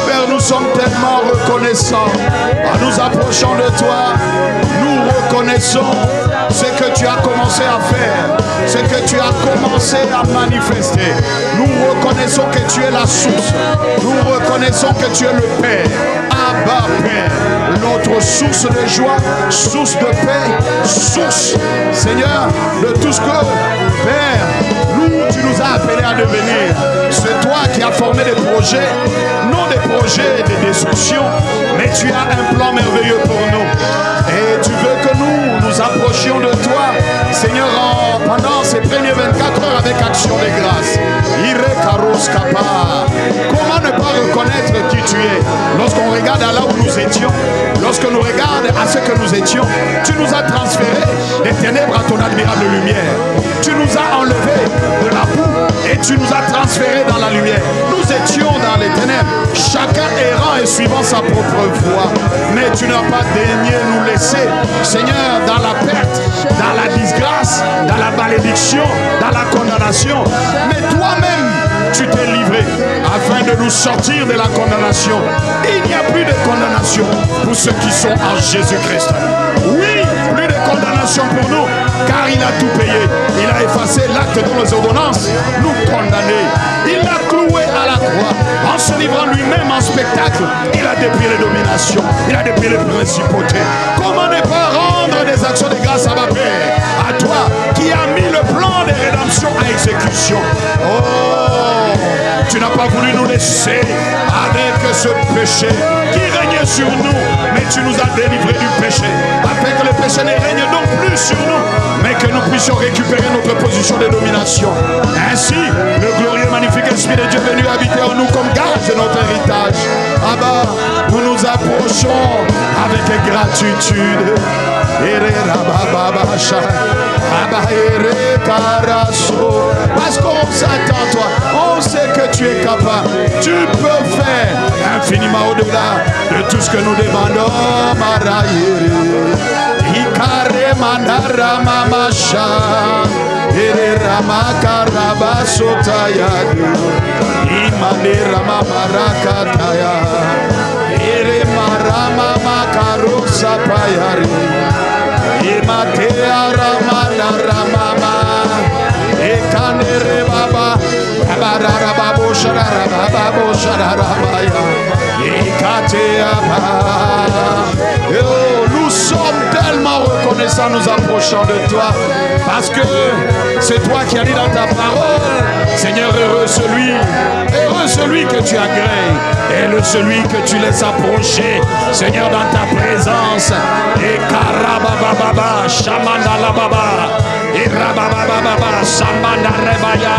Père, nous sommes tellement reconnaissants. En nous approchant de toi, nous reconnaissons ce que tu as commencé à faire, ce que tu as commencé à manifester. Nous reconnaissons que tu es la source. Nous reconnaissons que tu es le Père. Abba Père, notre source de joie, source de paix, source, Seigneur, de tout ce que, Père, tu nous as appelés à devenir. C'est toi qui as formé des projets, non des projets de destruction, mais tu as un plan merveilleux pour nous. Et tu veux que nous approchions de toi, Seigneur, pendant ces premières 24 heures avec action de grâce. Comment ne pas reconnaître qui tu es? Lorsqu'on regarde à là où nous étions, lorsque nous regardons à ce que nous étions, tu nous as transférés des ténèbres à ton admirable lumière. Tu nous as enlevés de la boue et tu nous as transférés dans la lumière. Nous étions dans les ténèbres, chacun errant et suivant sa propre voie. Mais tu n'as pas daigné nous laisser, Seigneur, dans la perte, dans la disgrâce, dans la malédiction, dans la condamnation. Mais toi-même, tu t'es livré afin de nous sortir de la condamnation. Il n'y a plus de condamnation pour ceux qui sont en Jésus-Christ. Oui, plus de condamnation pour nous, car il a tout payé. Il a effacé l'acte de nos ordonnances, nous condamner. Il l'a cloué à la croix. En se livrant lui-même en spectacle, il a déplié les dominations, il a déplié les principautés. Comment ne pas rendre des actions de grâce à ma Père, à toi qui as mis le plan de rédemption à exécution? Oh, tu n'as pas voulu nous laisser avec ce péché qui régnait sur nous, mais tu nous as délivrés du péché, afin que le péché ne règne donc plus sur nous, mais que nous puissions récupérer notre position de domination. Ainsi, le glorieux magnifique Esprit de Dieu est venu habiter en nous comme gage de notre héritage. Abba, nous nous approchons avec gratitude. Parce qu'on s'attend toi, on sait que tu es capable, tu peux faire infiniment au-delà de tout ce que nous demandons. Nous sommes tellement reconnaissants nous approchant de toi, parce que c'est toi qui as dit dans ta parole, Seigneur, heureux celui que tu agrées, et celui que tu laisses approcher, Seigneur, dans ta présence. Et karabababa, shamanda la baba, et rabababa, shamanda rebaya.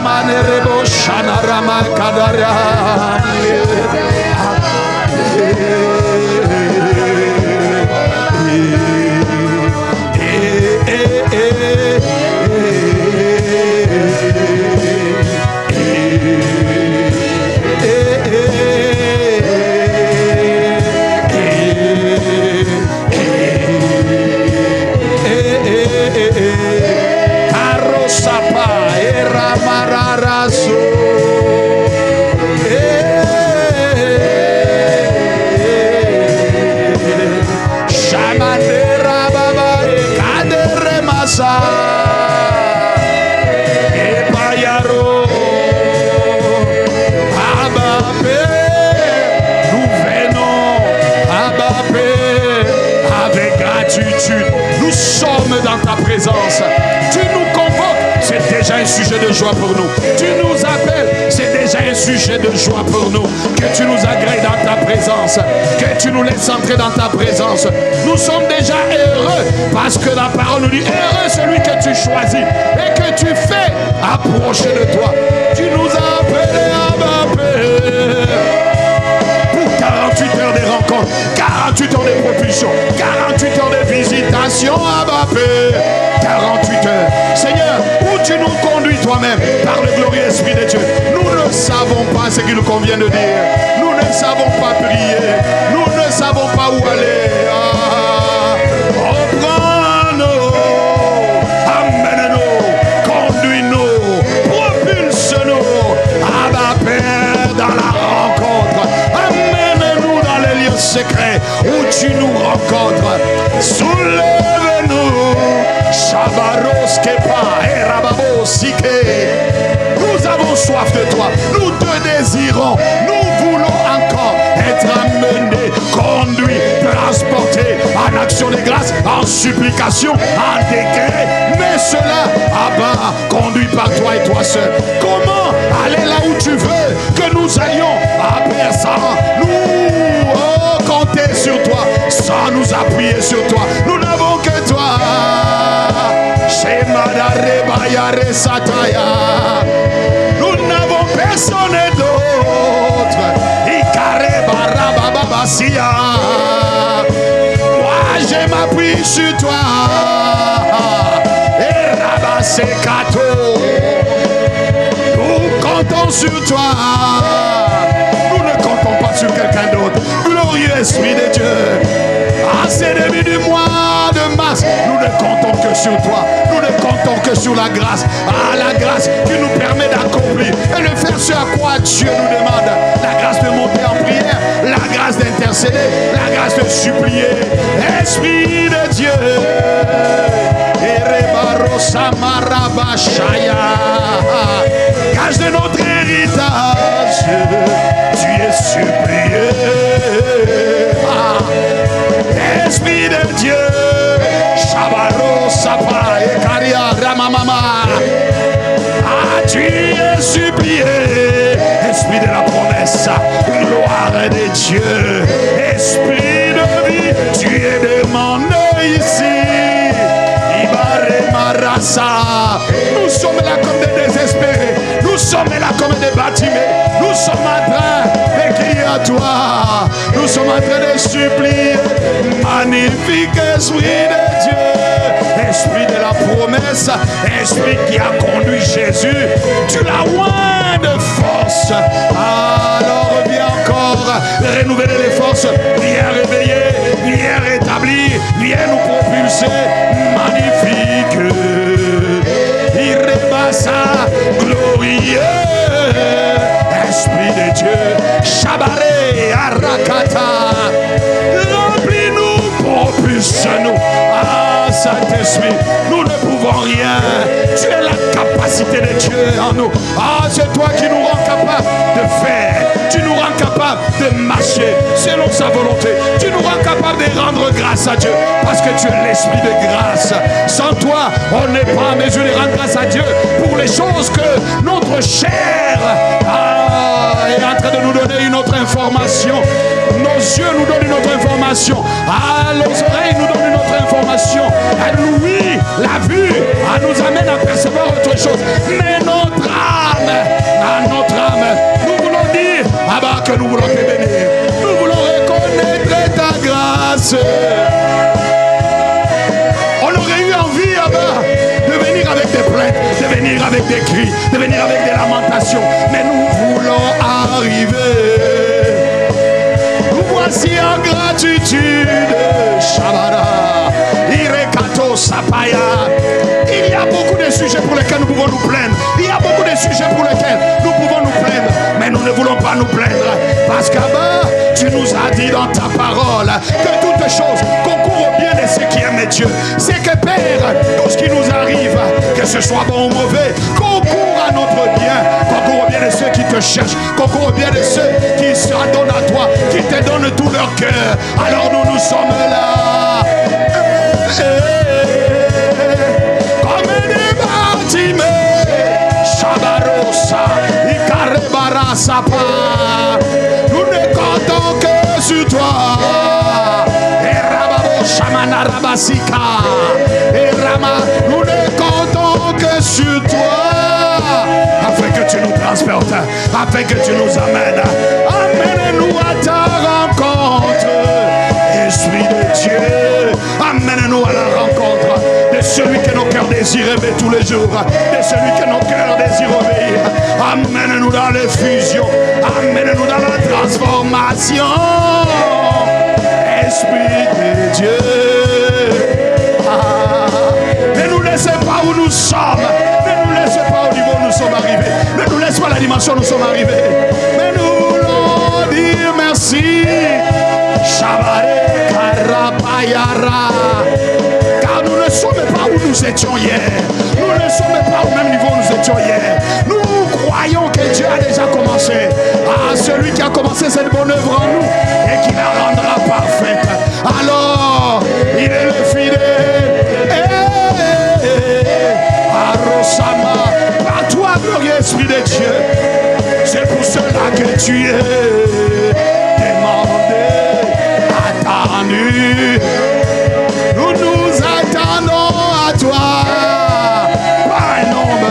Manerebo shanarama kadara. Nous sommes dans ta présence. Tu nous convoques, c'est déjà un sujet de joie pour nous. Tu nous appelles, c'est déjà un sujet de joie pour nous. Que tu nous agrées dans ta présence, que tu nous laisses entrer dans ta présence. Nous sommes déjà heureux, parce que la parole nous dit, heureux celui que tu choisis et que tu fais approcher de toi. Tu nous as appelés à ma paix. Pour 48 heures de rencontres, 48 heures de propulsion, 48 heures de visitation à ma paix. 48 heures. Seigneur, où tu nous conduis toi-même par le glorieux Esprit de Dieu. Nous ne savons pas ce qu'il nous convient de dire. Nous ne savons pas prier. Nous ne savons pas où aller. Reprends-nous. Amène-nous. secret où tu nous rencontres. Soulève-nous. Shabaros kepa et rababo sike. Nous avons soif de toi. Nous te désirons. Nous voulons encore être amenés, conduits, transportés en action de grâce, en supplication, en décret. Mais cela, Abba, conduit par toi et toi seul. Comment aller là où tu veux que nous allions? Après ça, nous compter sur toi, sans nous appuyer sur toi. Nous n'avons que toi. Nous n'avons personne d'autre. Moi je m'appuie sur toi. Et Rabasekato. Nous comptons sur toi. Nous ne comptons pas sur quelqu'un d'autre. Glorieux Esprit de Dieu. À ces débuts du mois de mars, nous ne comptons que sur toi. Nous ne comptons que sur la grâce. Ah, la grâce qui nous permet d'accomplir et de faire ce à quoi Dieu nous demande. La grâce de monter en prière, la grâce d'intercéder, la grâce de supplier. Esprit de Dieu. Gage de notre héritage, tu es supplié. Esprit de Dieu, Shabaro Sapa et Karia Ramamama. Ah, tu es supplié. Esprit de la promesse, gloire de Dieu. Esprit de vie, tu es demandé ici. Nous sommes là comme des désespérés. Nous sommes là comme des bâtiments. Nous sommes en train de crier à toi. Nous sommes en train de supplier. Magnifique Esprit de Dieu. Esprit de la promesse. Esprit qui a conduit Jésus. Tu l'as oint de force. Alors viens encore renouveler les forces. Viens réveiller. Viens rétablir. Viens nous propulser. Magnifique. Irébassa, glorieux, Esprit de Dieu, Chabaré, Arakata, remplis-nous, propulse-nous. Ah, Saint-Esprit, nous ne pouvons rien. Tu es la capacité de Dieu en nous. Ah, c'est toi qui nous rends capables de faire. Tu nous rends capables de marcher selon sa volonté. Tu nous rends capables de rendre grâce à Dieu parce que tu es l'esprit de grâce. Sans toi, on n'est pas en mesure de rendre grâce à Dieu pour les choses que notre chair est en train de nous donner une autre information. Nos yeux nous donnent une autre information. Ah, nos oreilles nous donnent une autre information. L'ouïe, la vue, nous amène à percevoir autre chose. Mais notre âme, nous voulons dire, Abba, que nous voulons te bénir. Nous voulons reconnaître ta grâce. On aurait eu envie, Abba, de venir avec des plaintes, de venir avec des cris, de venir avec des lamentations. Mais nous voulons arriver. Nous voici en gratitude. Shabara, Irekato Sapaya. Il y a beaucoup de sujets pour lesquels nous pouvons nous plaindre. Il y a beaucoup de sujets pour lesquels nous pouvons nous plaindre. Mais nous ne voulons pas nous plaindre. Parce qu'Abba, tu nous as dit dans ta parole que toutes choses concourent au bien de ceux qui aiment Dieu. C'est que Père, tout ce qui nous arrive, que ce soit bon ou mauvais, concourt à notre bien. Concourt au bien de ceux qui te cherchent. Concourt au bien de ceux qui s'adonnent à toi, qui te donnent tout leur cœur. Alors nous sommes là. Comme des bâtiments. Shabarosa, Ikarebara Sapa. Nous ne comptons que sur toi. Et Rababo Shamana Rabasika. Et Rama, nous ne comptons que sur toi. Afin que tu nous transportes, afin que tu nous amènes. Amène-nous à ta rencontre. Esprit de Dieu, amène-nous à la rencontre de celui que nos cœurs désirent aimer tous les jours, de celui que nos cœurs désirent obéir. Amène-nous dans l'effusion, amène-nous dans la transformation. Esprit de Dieu, ne nous laissez pas où nous sommes, ne nous laissez pas au niveau où nous sommes arrivés, ne nous laissez pas à la dimension où nous sommes arrivés, mais nous voulons dire merci. Car nous ne sommes pas où nous étions hier. Nous ne sommes pas au même niveau où nous étions hier. Nous croyons que Dieu a déjà commencé. Ah, celui qui a commencé cette bonne œuvre en nous et qui la rendra parfaite. Alors, il est le fidèle. Arosama, par toi, glorieux Esprit de Dieu. C'est pour cela que tu es demandé, attendu. Nous nous attendons à toi. Pas un homme.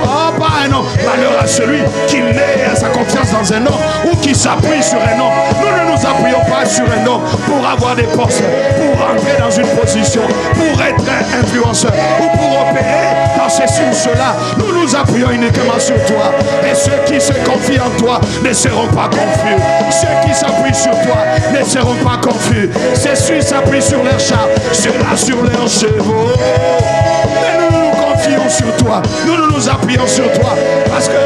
Oh, pas un homme. Malheur à celui qui met sa confiance dans un homme ou qui s'appuie sur un homme. Nous ne nous appuyons pas sur un homme pour avoir des postes, pour entrer dans une position, pour être un influenceur ou pour opérer dans ceci ou cela. Nous nous appuyons uniquement sur toi. Et ceux qui se confient en toi ne seront pas confus. Ceux qui s'appuient sur toi ne seront pas confus. Ceux qui s'appuient sur leurs chars, ceux-là sur leurs chevaux. Mais nous nous confions sur toi. Nous nous appuyons sur toi. Parce que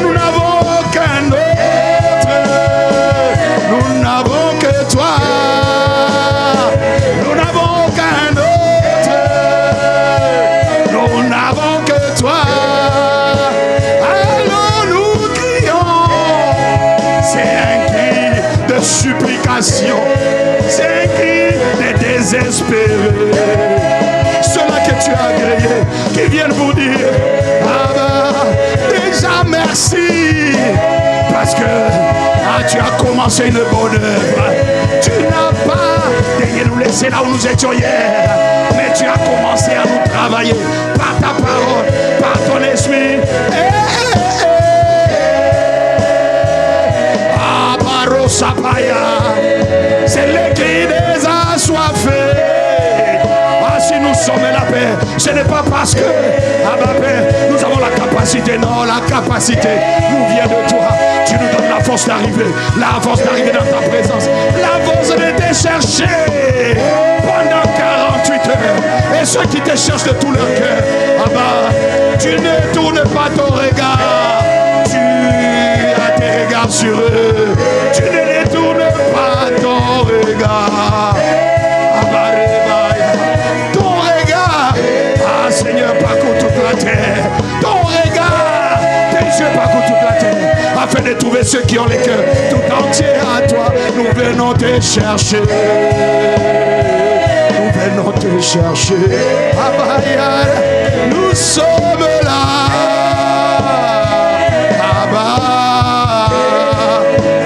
nous n'avons aucun autre. Nous n'avons que toi. Nous n'avons aucun autre. Nous n'avons que toi. Alors nous crions. C'est un cri de supplication. C'est un cri de désespéré. Ceux-là que tu as agréés, qui viennent vous dire, déjà merci. Parce que tu as commencé une bonne œuvre. Tu n'as pas daigné nous laisser là où nous étions hier. Mais tu as commencé à nous travailler par ta parole, par ton esprit. C'est le cri des assoiffés. Si nous sommes la paix, ce n'est pas parce que nous avons la capacité. Non, la capacité nous vient de toi. Tu nous donnes la force d'arriver dans ta présence, la force de te chercher pendant 48 heures. Et ceux qui te cherchent de tout leur cœur, tu ne tournes pas ton regard. Tu as tes regards sur eux. Tu ne détournes pas ton regard. Seigneur, parcours toute la terre. Ton regard, tes yeux parcourent toute la terre. Afin de trouver ceux qui ont les cœurs tout entiers à toi. Nous venons te chercher. Nous venons te chercher. Nous sommes là.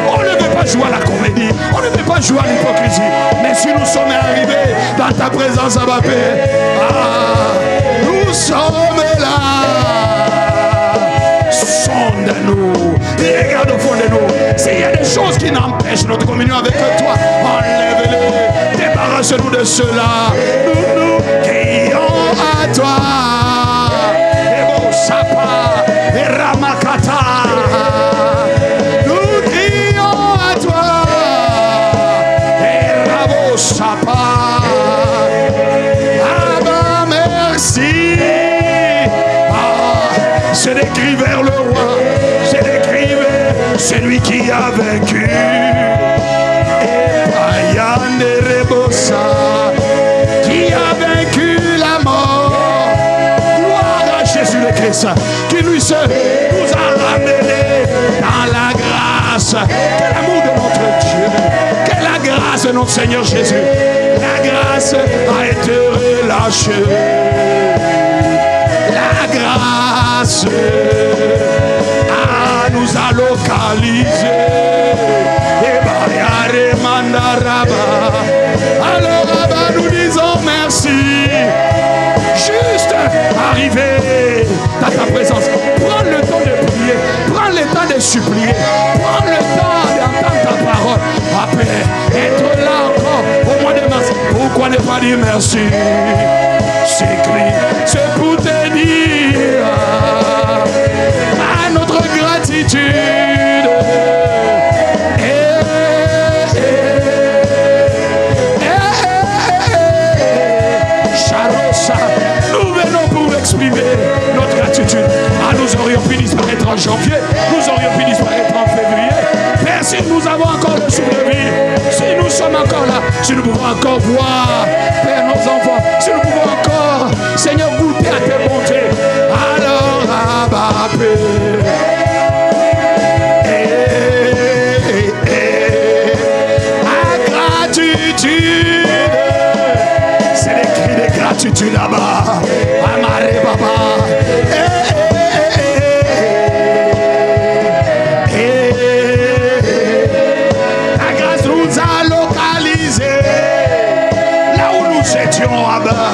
On ne veut pas jouer à la comédie. On ne veut pas jouer à l'hypocrisie. Mais si nous sommes arrivés dans ta présence, Abba Père, nous sommes là. Sonde-nous. Regarde au fond de nous. S'il y a des choses qui n'empêchent notre communion avec toi, enlève-les. Débarrasse-nous de cela. Nous crions à toi. Ebo Sapa et Ramakata. Nous crions à toi. Et Rabo Sapa. C'est des cris vers le roi, c'est des cris vers celui qui a vaincu. Et Payane Rebosa, qui a vaincu la mort. Gloire à Jésus le Christ, qui lui seul nous a ramenés dans la grâce. Quel amour de notre Dieu, quelle la grâce de notre Seigneur Jésus. La grâce a été relâchée. La grâce nous a localisé. Alors nous disons merci. Juste arriver dans ta présence. Prends le temps de prier. Prends le temps de supplier. Prends le temps d'entendre ta parole. Après, être là encore au mois de mars. Pourquoi ne pas dire merci? C'est pour te dire à notre gratitude. Charosa, nous venons pour exprimer notre gratitude. Nous aurions pu disparaître en janvier, nous aurions pu disparaître en février. Père, si nous nous avons encore le souffle de vie, si nous sommes encore là, si nous pouvons encore voir, Père, nos enfants, si nous pouvons encore, Seigneur, goûter à tes bontés, alors, Abba, Père. C'est des cris de gratitude là-bas. Amaré Baba. La grâce nous a localisés là où nous étions là-bas.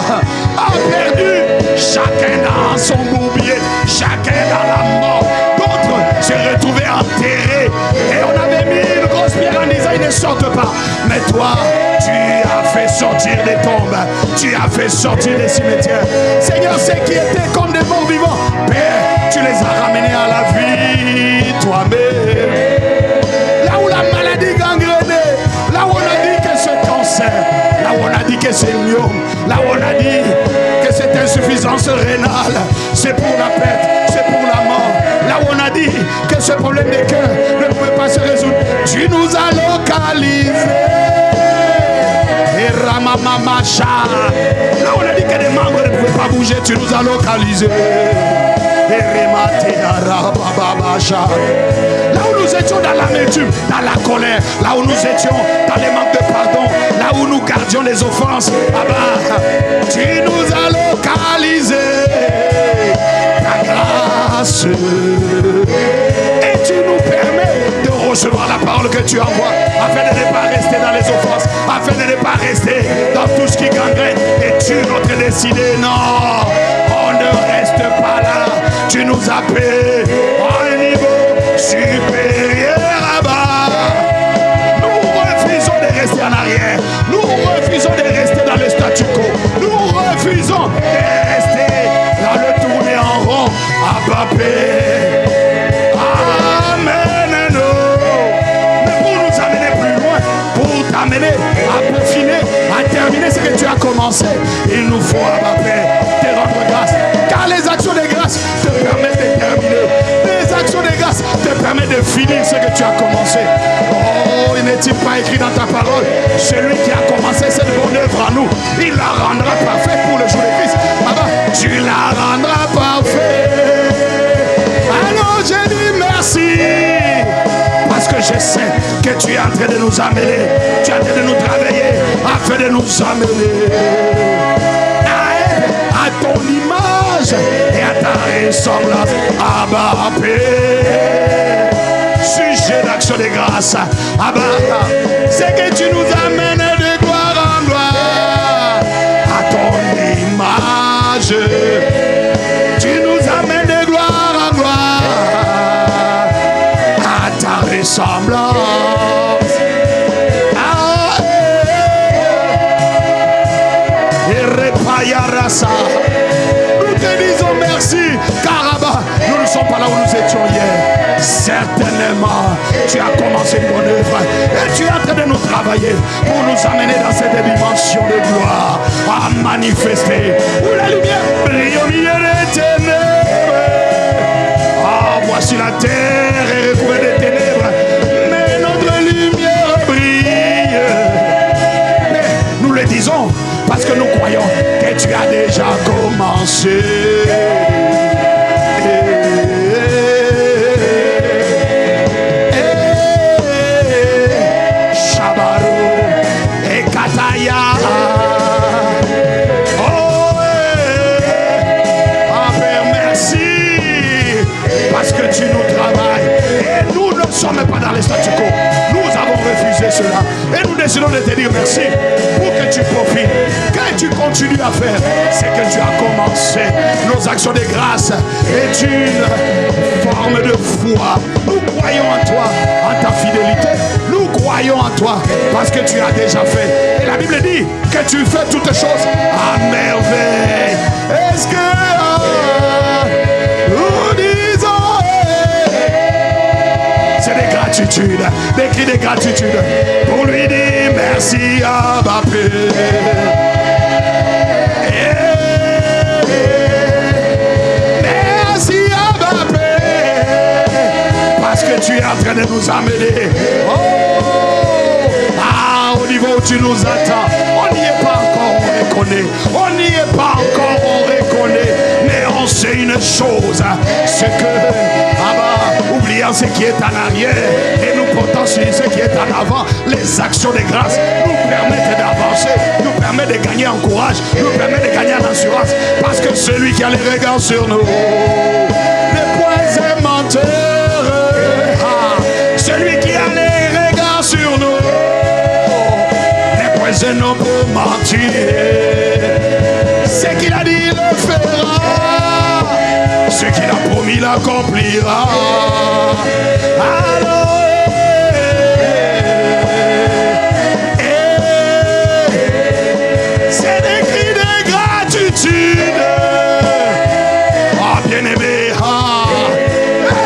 A perdu chacun dans son bourbier, chacun dans la mort. D'autres se retrouvaient enterrés. Et on avait mis une grosse pierre en disant ils ne sortent pas. Mais toi, tu as fait sortir des tombes, tu as fait sortir des cimetières. Seigneur, ceux qui étaient comme des morts vivants, Père, tu les as ramenés à la vie toi-même. Là où la maladie gangrenée, là où on a dit que c'est cancer, là où on a dit que c'est myome, là où on a dit que cette insuffisance rénale, c'est pour la perte, c'est pour la mort. Là où on a dit que ce problème de cœur ne pouvait pas se résoudre, tu nous as localisés. Là où on a dit que les membres ne pouvaient pas bouger, tu nous as localisés. Là où nous étions dans l'amertume, dans la colère, là où nous étions dans les manques de pardon, là où nous gardions les offenses, tu nous as localisés. Ta grâce. Et tu nous permets de recevoir la parole que tu envoies, afin de ne pas rester dans les offenses, afin de ne pas rester dans tout ce qui gangrène. Et tu notre décidé, non, on ne reste pas là. Tu nous as payé à un niveau supérieur là-bas. Nous refusons de rester en arrière. Nous refusons de rester dans le statu quo. Nous refusons de rester dans le tourner en rond. Abba Père. Amen. Mais pour nous amener plus loin, pour t'amener à peaufiner, à terminer ce que tu as commencé, il nous faut, Abba Père, te rendre grâce. Car les actions de grâce te permettent de terminer. Les actions de grâce te permettent de finir ce que tu as commencé. Oh, il n'est-il pas écrit dans ta parole, celui qui a commencé cette bonne œuvre en nous, il la rendra parfaite pour le jour de Christ. Tu la rendras parfaite. Alors je dis merci, parce que je sais que tu es en train de nous amener, tu es en train de nous travailler, afin de nous amener à ton image et à ta ressemblance. Abba Père, sujet d'action de grâce, Abba, c'est que tu nous amènes de gloire en gloire à ton image. Tu nous amènes de gloire en gloire à ta ressemblance. Nous te disons merci, car Abba, nous ne sommes pas là où nous étions hier. Certainement, tu as commencé une bonne œuvre et tu es en train de nous travailler pour nous amener dans cette dimension de gloire à manifester où la lumière brille au milieu des ténèbres. Ah, voici la terre est recouvrée de ténèbres, mais notre lumière brille. Mais nous le disons parce que nous croyons que tu as déjà commencé. Shabaro et Kataya. Oh, Père, merci parce que tu nous travailles et nous ne sommes pas dans les statu quo. Nous avons refusé cela et nous décidons de te dire merci pour que tu profites, que tu continues à faire ce que tu as commencé. Nos actions de grâce est une forme de foi. Nous croyons en toi, en ta fidélité. Nous croyons en toi parce que tu as déjà fait. Et la Bible dit que tu fais toutes choses à merveille. Est-ce que nous disons c'est des gratitudes, des cris de gratitude pour lui dire merci à ma Père. Merci à ma Père parce que tu es en train de nous amener. Oh, tu nous attends. On n'y est pas encore, on reconnaît. On n'y est pas encore, on reconnaît. Mais on sait une chose, c'est que, oubliant ce qui est en arrière et nous portant sur ce qui est en avant, les actions de grâce nous permettent d'avancer, nous permettent de gagner en courage, nous permettent de gagner en assurance. Parce que celui qui a les regards sur nous n'est point un menteur. Celui qui a les regards sur nous n'est point un homme pour mentir. Ce qu'il a dit, il le fera. Ce qu'il a promis, il l'accomplira. Alors, c'est des cris de gratitude. Oh bien-aimé,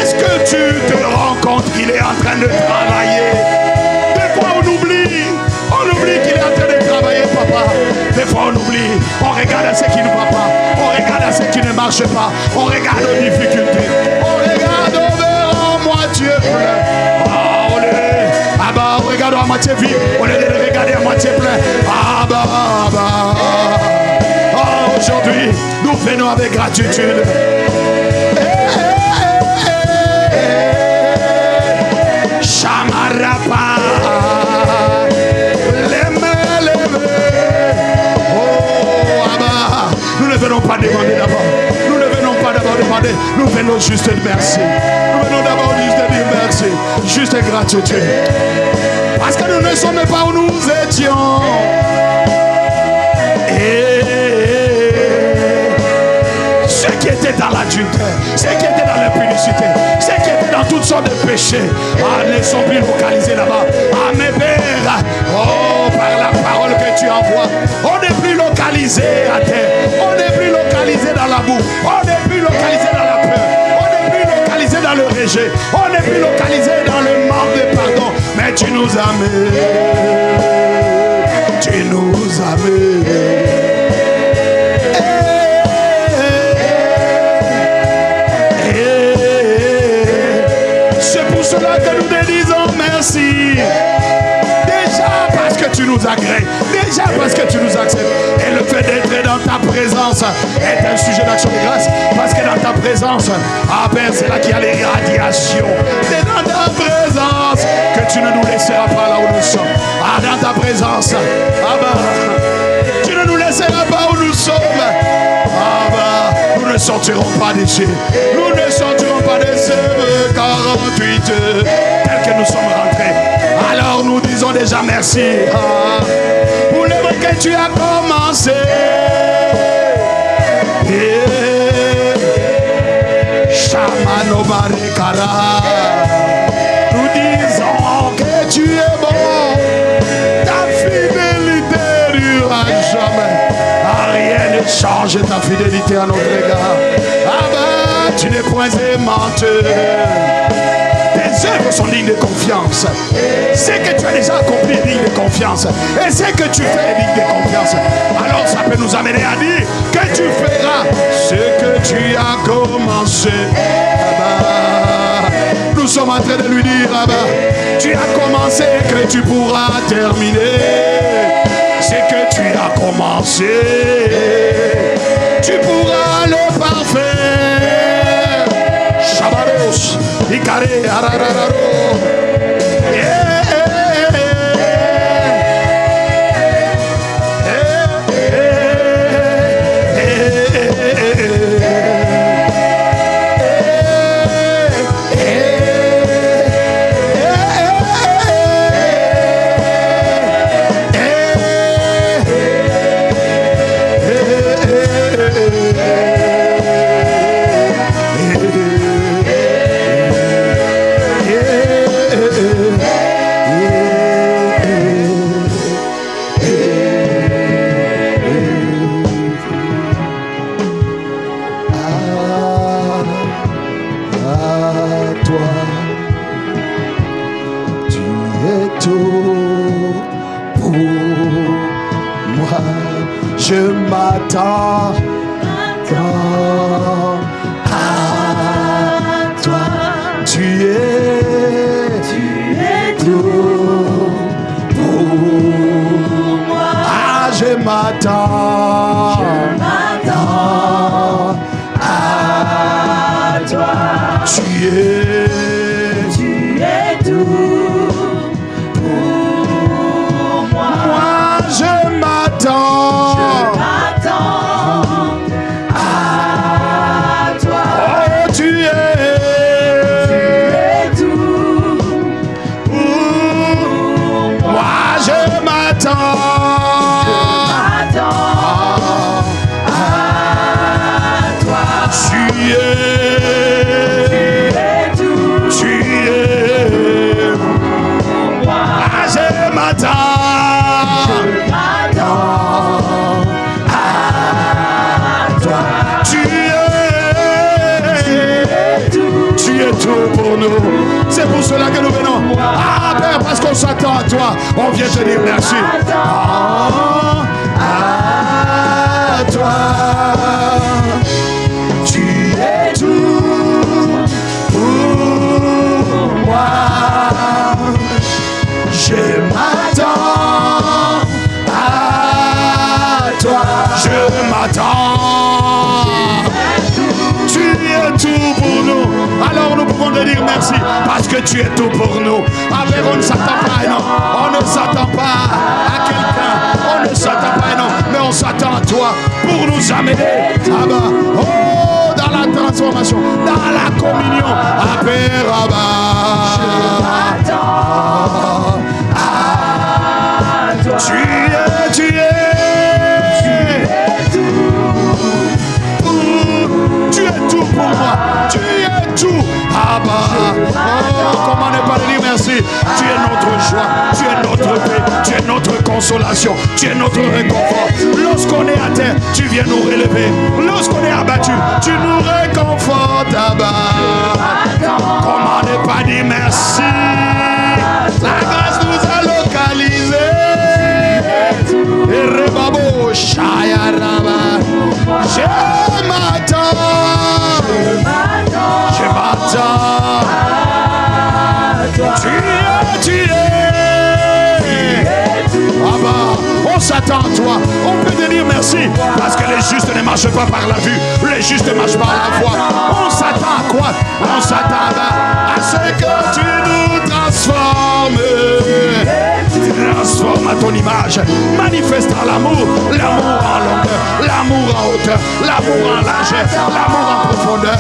est-ce que tu te rends compte qu'il est en train de travailler? Des fois on oublie qu'il est en train de travailler, papa. Des fois on oublie, on regarde à ce qui ne va pas, on regarde à ce qui ne marche pas, on regarde aux difficultés, on regarde au verre en moitié plein. On regarde à moitié vide, on est de regarder à moitié plein. Aujourd'hui, nous venons avec gratitude. Chamarapa, les mains levées. Oh, Abba, nous ne venons pas demander d'abord. Nous ne venons pas d'abord demander. Nous venons juste de merci. Nous venons d'abord juste de dire merci. Juste gratitude. Parce que nous ne sommes pas où nous étions. Ceux qui étaient dans l'adultère, ceux qui étaient dans l'impudicité, ceux qui étaient dans toutes sortes de péchés, ne sont plus localisés là-bas. Mes pères, par la parole que tu envoies, on n'est plus localisé à terre, on n'est plus localisé dans la boue, on n'est plus localisé dans la peur, on n'est plus localisé dans le rejet, on n'est plus localisé dans le manque de pardon. Mais tu nous as mis, tu nous as mis. C'est pour cela que nous te disons merci. Déjà parce que tu nous agrées, déjà parce que tu nous acceptes. Et le fait d'être dans ta présence est un sujet d'action de grâce. Parce que dans ta présence, Père, c'est là qu'il y a l'irradiation. C'est dans ta présence que tu ne nous laisseras pas là où nous sommes. Dans ta présence, tu ne nous laisseras pas où nous sommes. Nous ne sortirons pas d'ici. Nous ne sortirons pas de ces 48 tels que nous sommes rentrés. Alors nous disons déjà merci pour l'œuvre que tu as commencé. Shamano Barekara. Nous disons que tu es bon. Ta fidélité durera jamais. Rien ne change ta fidélité à notre égard. Tu n'es point un menteur. Tes œuvres sont dignes de confiance. Ce que tu as déjà accompli est digne de confiance. Et ce que tu fais est digne de confiance. Alors ça peut nous amener à dire que tu feras ce que tu as commencé. Nous sommes en train de lui dire, tu as commencé et que tu pourras terminer. Ce que tu as commencé, tu pourras le parfaire. Shabaros, Ikare, Arararo. Je m'attends à toi. Tu es tout pour je m'attends à toi. Tu es tout pour moi. Moi je m'attends à toi. Oh, tu es tout pour moi. Je m'attends à toi. Tu es tout. Tu es pour moi. Je m'attends à toi. Tu es tout pour nous. C'est pour cela que nous venons. Ah Père, parce qu'on s'attend à toi, on vient te dire merci. À toi. Tu es tout pour moi. Je m'attends à toi. Je m'attends. Tu es tout pour nous. Alors nous pouvons te dire merci parce que tu es tout pour nous. Avec on ne s'attend pas à un homme. On ne s'attend pas à quelqu'un. On ne s'attend pas à un homme. Mais on s'attend à toi pour nous amener. Ah bah, oh, dans la transformation, dans la communion. Après Rabat. Tu es tout pour moi. Tu es tout. Ah bah, oh, comment ne pas dire merci. Tu es notre joie, tu es notre paix, tu es notre consolation, tu es notre réconfort. Lorsqu'on est à terre, tu viens nous relever. Lorsqu'on est abattu, tu nous réconfortes. Ah bah, comment ne pas dire merci. La grâce nous a localisés. Et Rebabo, Shayaraba. Je m'attends. Je m'attends. Tu es. Ah bah, on s'attend à toi. On peut te dire merci parce que les justes ne marchent pas par la vue. Les justes marchent par la foi. On s'attend à quoi? On s'attend à ce que tu nous transformes. Transforme à ton image. Manifeste l'amour. L'amour en longueur. L'amour en hauteur. L'amour en largeur. L'amour en profondeur.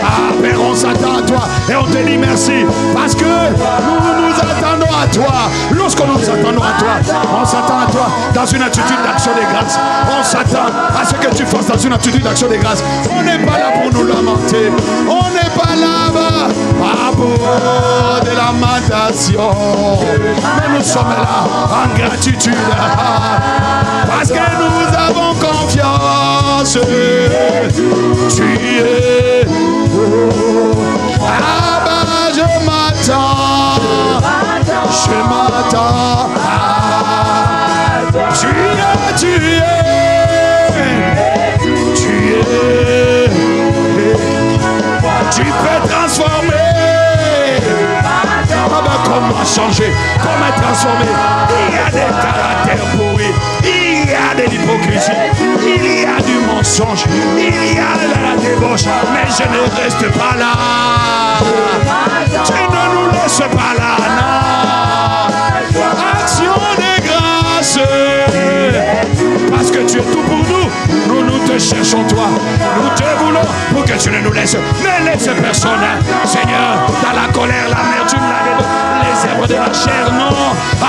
Ah Père, on s'attend à toi et on te dit merci parce que nous nous attendons à toi. Lorsque nous nous attendons à toi, on s'attend à toi dans une attitude d'action de grâce. On s'attend à ce que tu fasses dans une attitude d'action de grâce. On n'est pas là pour nous lamenter. On n'est pas là-bas pour de lamentation. Mais nous sommes là en gratitude parce que nous avons confiance. Tu es. Ah bah je m'attends. Je m'attends. Tu peux transformer. Ah ben comment changer? Comment transformer? Il y a des caractères pourris. Il y a de l'hypocrisie. Il y a du mensonge. Il y a de la débauche. Mais je ne reste pas là. Tu ne nous laisses pas là. Non. Action de grâce. Parce que tu es tout pour nous. Nous te cherchons toi. Nous te voulons pour que tu ne nous laisses. Ne laisse personne. Seigneur, dans la colère, l'amertume, les œuvres de la chair, non.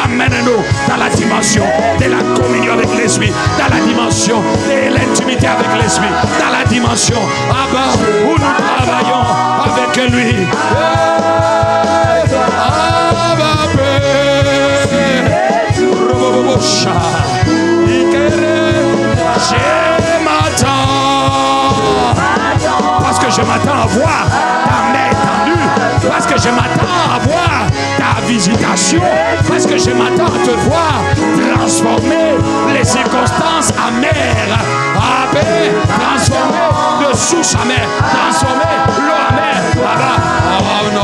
Amène-nous dans la dimension de la communion avec l'esprit. Dans la dimension de l'intimité avec l'esprit. Dans la dimension où nous travaillons avec lui. Je m'attends. Parce que je m'attends à voir ta main étendue. Parce que je m'attends à voir ta visitation. Parce que je m'attends à te voir transformer les circonstances amères. Transformer de source amère. Transformer l'eau amère. Oh non.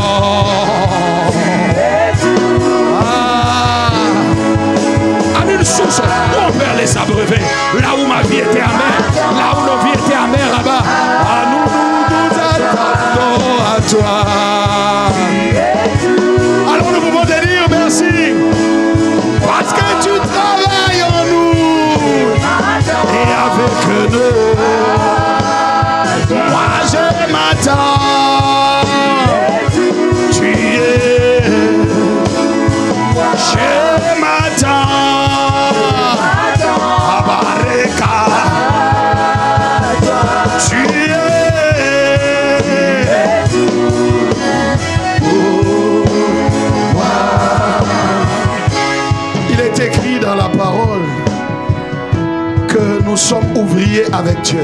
sommes ouvriers avec Dieu.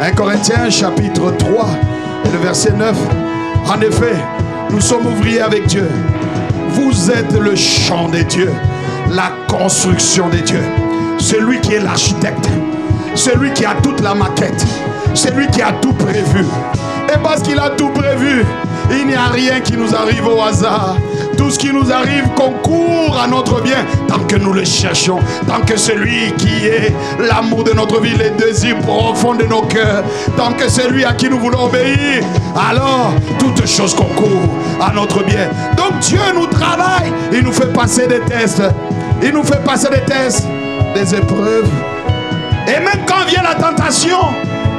1 Corinthiens chapitre 3 et le verset 9. En effet, nous sommes ouvriers avec Dieu. Vous êtes le champ de Dieu, la construction de Dieu. Celui qui est l'architecte, celui qui a toute la maquette, celui qui a tout prévu. Et parce qu'il a tout prévu, il n'y a rien qui nous arrive au hasard. Tout ce qui nous arrive concourt à notre bien tant que nous le cherchons, tant que celui qui est l'amour de notre vie, les désirs profonds de nos cœurs, tant que celui à qui nous voulons obéir, alors toutes choses concourent à notre bien. Donc Dieu nous travaille, il nous fait passer des tests, il nous fait passer des tests, des épreuves. Et même quand vient la tentation,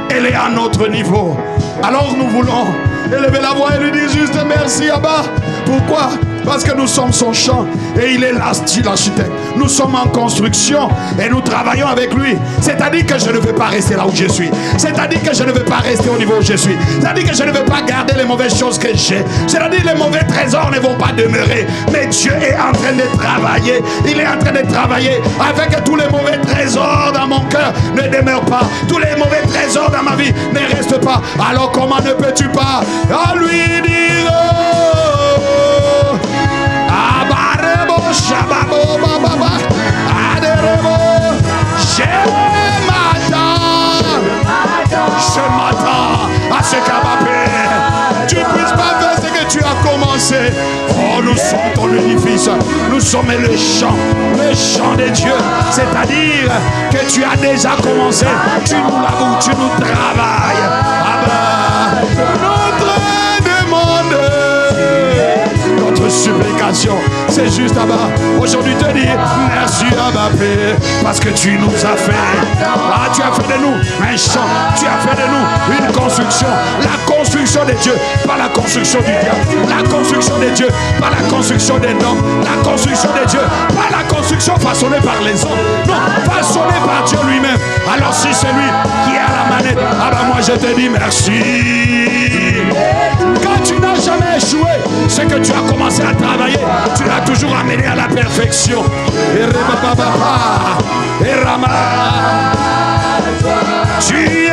elle est à notre niveau. Alors nous voulons élever la voix et lui dire juste merci Abba. Pourquoi? Parce que nous sommes son champ et il est l'architecte. Nous sommes en construction et nous travaillons avec lui. C'est-à-dire que je ne veux pas rester là où je suis. C'est-à-dire que je ne veux pas rester au niveau où je suis. C'est-à-dire que je ne veux pas garder les mauvaises choses que j'ai. C'est-à-dire que les mauvais trésors ne vont pas demeurer. Mais Dieu est en train de travailler. Il est en train de travailler afin que tous les mauvais trésors dans mon cœur ne demeurent pas. Tous les mauvais trésors dans ma vie ne restent pas. Alors comment ne peux-tu pas à lui dire Shababo Baba Aderebo je m'attends à ce qu'Abba tu ne puisses pas faire ce que tu as commencé. Oh, nous sommes ton édifice, nous sommes le champ de Dieu. C'est-à-dire que tu as déjà commencé, tu nous laboures, tu nous travailles. Abba, notre demande, notre supplication, c'est juste Abba. Aujourd'hui te dire merci Abba Père, parce que tu nous as fait. Ah, tu as fait de nous un champ, tu as fait de nous une construction. La construction de Dieu, pas la construction du diable. La construction de Dieu, pas la construction des hommes. La construction de Dieu, pas la construction façonnée par les hommes. Non, façonnée par Dieu lui-même. Alors si c'est lui qui est à la manette, alors moi je te dis merci. Quand tu n'as jamais échoué, c'est que tu as commencé à travailler, tu l'as toujours amené à la perfection. Et Rama, tu es.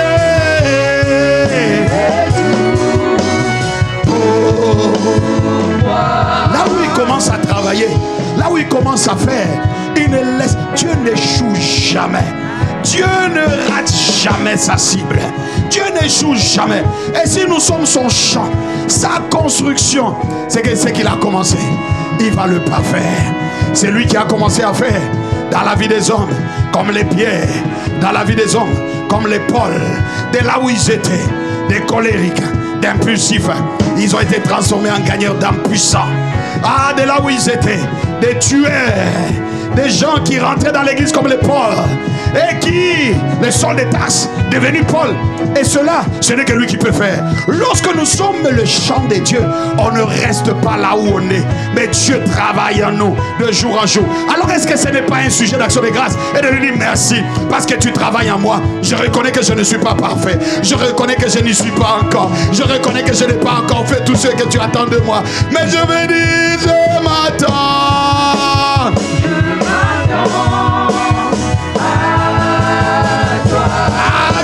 Là où il commence à travailler, là où il commence à faire, il ne laisse. Dieu n'échoue jamais. Dieu ne rate jamais sa cible. Dieu n'échoue jamais. Et si nous sommes son champ, sa construction, c'est ce qu'il a commencé, il va le parfaire. C'est lui qui a commencé à faire dans la vie des hommes, comme les pierres, dans la vie des hommes, comme les Paul, de là où ils étaient, des colériques, d'impulsifs, ils ont été transformés en gagneurs d'âmes puissants. Ah, de là où ils étaient, des tueurs, des gens qui rentraient dans l'église comme les Paul, et qui, les Saul de Tarse, devenus Paul. Et cela, ce n'est que lui qui peut faire. Lorsque nous sommes le champ de Dieu, on ne reste pas là où on est, mais Dieu travaille en nous de jour en jour. Alors est-ce que ce n'est pas un sujet d'action de grâce et de lui dire merci parce que tu travailles en moi? Je reconnais que je ne suis pas parfait, je reconnais que je n'y suis pas encore, je reconnais que je n'ai pas encore fait tout ce que tu attends de moi, mais je vais dire je m'attends.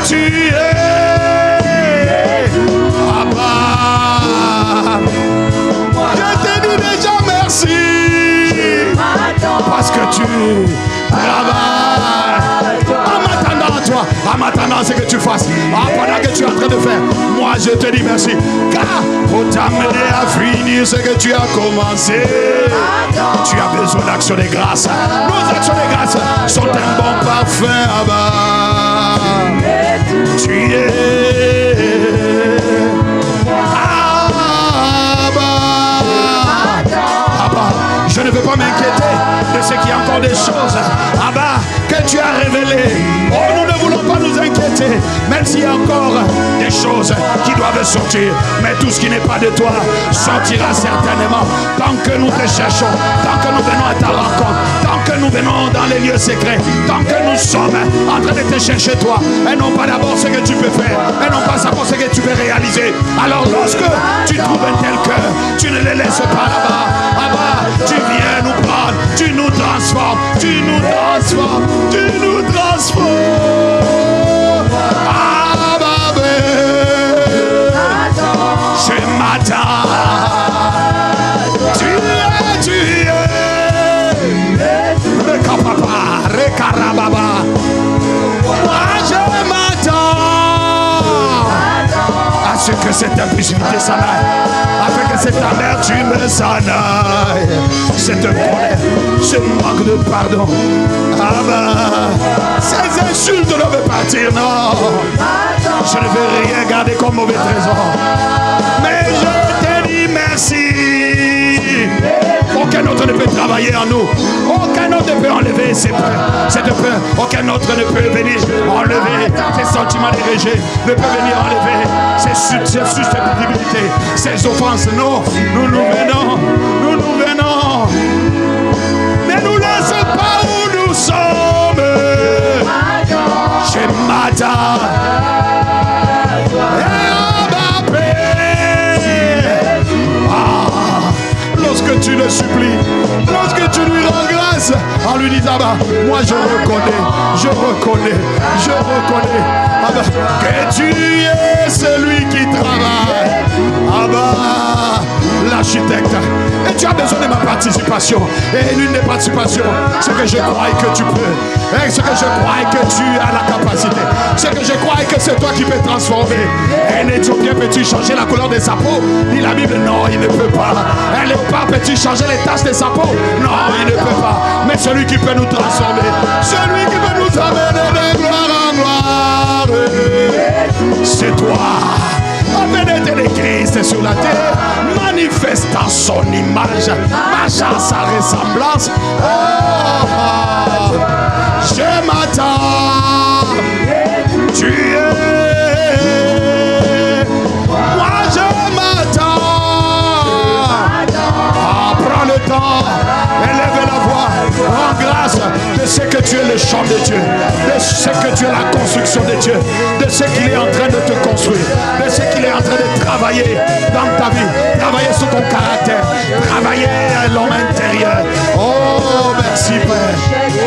Tu es Abba. Je te dis déjà merci parce que tu travailles en m'attendant à toi, en m'attendant à ce que tu fasses, pendant que tu es en train de faire. Moi je te dis merci car pour t'amener à finir ce que tu as commencé, tu as besoin d'actions de grâce. Nos actions de grâce sont un bon parfum Abba. Tu es Abba. Abba, je ne veux pas m'inquiéter de ce qu'il y a encore des choses, Abba, que tu as révélées. Oh, nous ne voulons pas nous inquiéter, même s'il y a encore des choses qui doivent sortir. Mais tout ce qui n'est pas de toi sortira certainement. Tant que nous te cherchons, tant que nous venons à ta rencontre, tant que nous venons dans les lieux secrets, tant que nous sommes en train de te chercher toi, et non pas d'abord ce que tu peux faire, et non pas savoir ce que tu peux réaliser. Alors lorsque tu trouves un tel cœur, tu ne le laisses pas là-bas. Abba, tu viens nous prendre, tu nous transformes, tu nous transformes, tu nous transformes. transforme. Ah, Babé, ce matin, tu es. Rekapapa, rekarababa. Moi, je m'attends à ce que cette impulsivité s'en aille, afin que cette amertume s'en aille, cette colère, ce manque de pardon. Ah ben, ces insultes doivent partir, non. Je ne vais rien garder comme mauvais trésor. Mais je te dis merci. Aucun autre ne peut travailler en nous. Aucun autre ne peut enlever cette peur. Aucun autre ne peut venir enlever ces sentiments de rejet. Ne peut venir enlever ces susceptibilités, ces offenses. Non, nous venons. Ne nous laisse pas où nous sommes. Je m'attends. Lorsque tu le supplies, lorsque tu lui rends grâce en lui disant, bah, moi je reconnais ah bah, que tu es celui qui travaille. Ah bah, l'architecte. Et tu as besoin de ma participation. Et l'une des participations, c'est que je crois que tu peux. Et ce que je crois que tu as la capacité. C'est que je crois que c'est toi qui peux transformer. Un Éthiopien peut-tu changer la couleur de sa peau? Dit la Bible, non, il ne peut pas. Un léopard peut-tu changer les taches de sa peau? Non, il ne peut pas. Mais celui qui peut nous transformer, celui qui peut nous amener de gloire en gloire, c'est toi. Venez de Christ sur la terre, manifestant son image, marchant sa ressemblance. Oh, je m'attends. Tu es. Moi je m'attends. Prends le temps, élève la voix, rends grâce de ce que tu es le chant de Dieu, de ce que tu es la construction de Dieu, de ce qu'il est en train de te construire, de ce qu'il est en train de travailler dans ta vie, travailler sur ton caractère, travailler à l'homme intérieur. Oh, merci Père,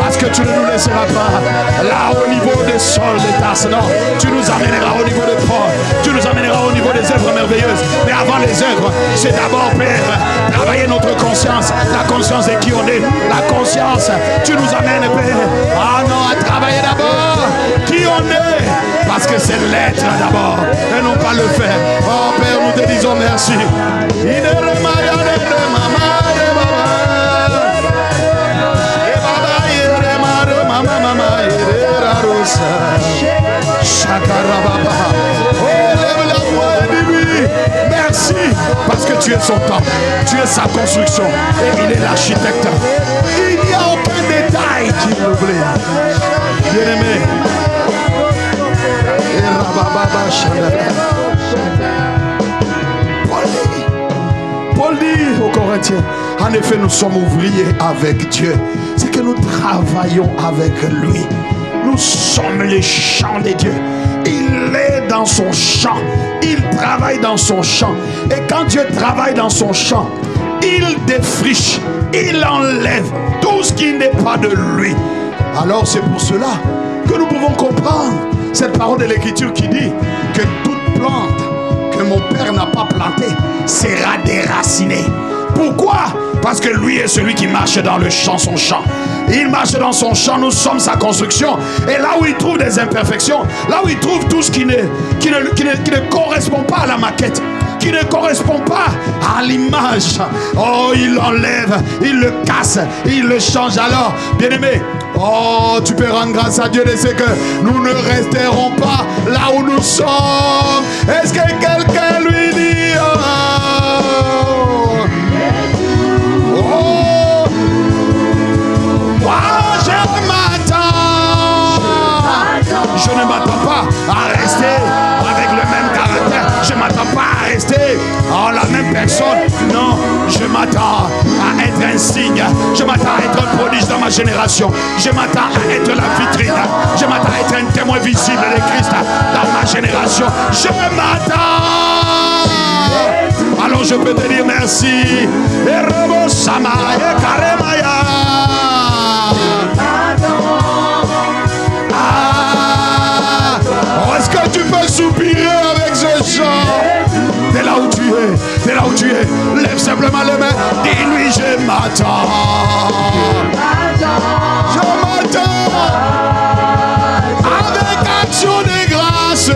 parce que tu ne nous laisseras pas là au niveau des sols des tasses, non, tu nous amèneras au niveau des ports, tu nous amèneras au niveau des œuvres merveilleuses, mais avant les œuvres, c'est d'abord Père, travailler notre conscience, la conscience de qui on est, la conscience, tu nous amènes Père, ah non, à travailler d'abord qui on est, parce que c'est l'être d'abord et non pas le faire. Oh Père, nous te disons merci. Oh, lève la voix et dis-lui merci, parce que tu es son temps, tu es sa construction et il est l'architecte. Il n'y a aucun détail qui l'oublie. Bien-aimé, Paul dit aux Corinthiens, en effet nous sommes ouvriers avec Dieu, c'est que nous travaillons avec lui, nous sommes les champs de Dieu. Il est dans son champ, il travaille dans son champ, et quand Dieu travaille dans son champ, il défriche, il enlève tout ce qui n'est pas de lui. Alors c'est pour cela que nous pouvons comprendre cette parole de l'Écriture qui dit que toute plante que mon Père n'a pas plantée sera déracinée. Pourquoi? Parce que lui est celui qui marche dans le champ, son champ. Il marche dans son champ, nous sommes sa construction. Et là où il trouve des imperfections, là où il trouve tout ce qui ne correspond pas à la maquette, qui ne correspond pas à l'image, oh, il l'enlève, il le casse, il le change. Alors, bien-aimé, oh, tu peux rendre grâce à Dieu de ce que nous ne resterons pas là où nous sommes. Est-ce que quelqu'un lui dit oh, oh, moi je m'attends. Je ne m'attends pas à rester avec le même caractère. Je ne m'attends pas à rester en la même personne. Non, je m'attends à être un signe. Je m'attends à être un prodige dans ma génération. Je m'attends à être la vitrine. Je m'attends à être un témoin visible de Christ dans ma génération. Je m'attends. Alors je peux te dire merci. tu es. Lève simplement les mains. Dis-lui, je m'attends. Je m'attends. Avec action de grâce.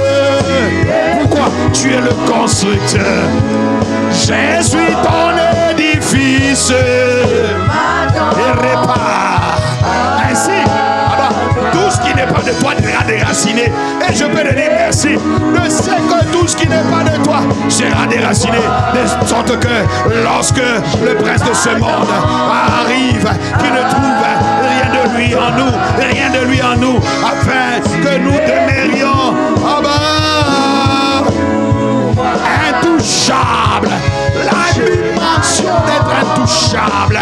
Pourquoi? Tu es le constructeur. Je suis ton édifice. Et répare. Ainsi, tout ce qui n'est pas de toi sera déraciné. Et je peux te dire merci. Je sais que tout ce qui n'est pas de toi sera déraciné. De sorte que lorsque le prince de ce monde arrive, qu'il ne trouve rien de lui en nous, rien de lui en nous, afin que nous demeurions intouchables. La dimension d'être intouchable.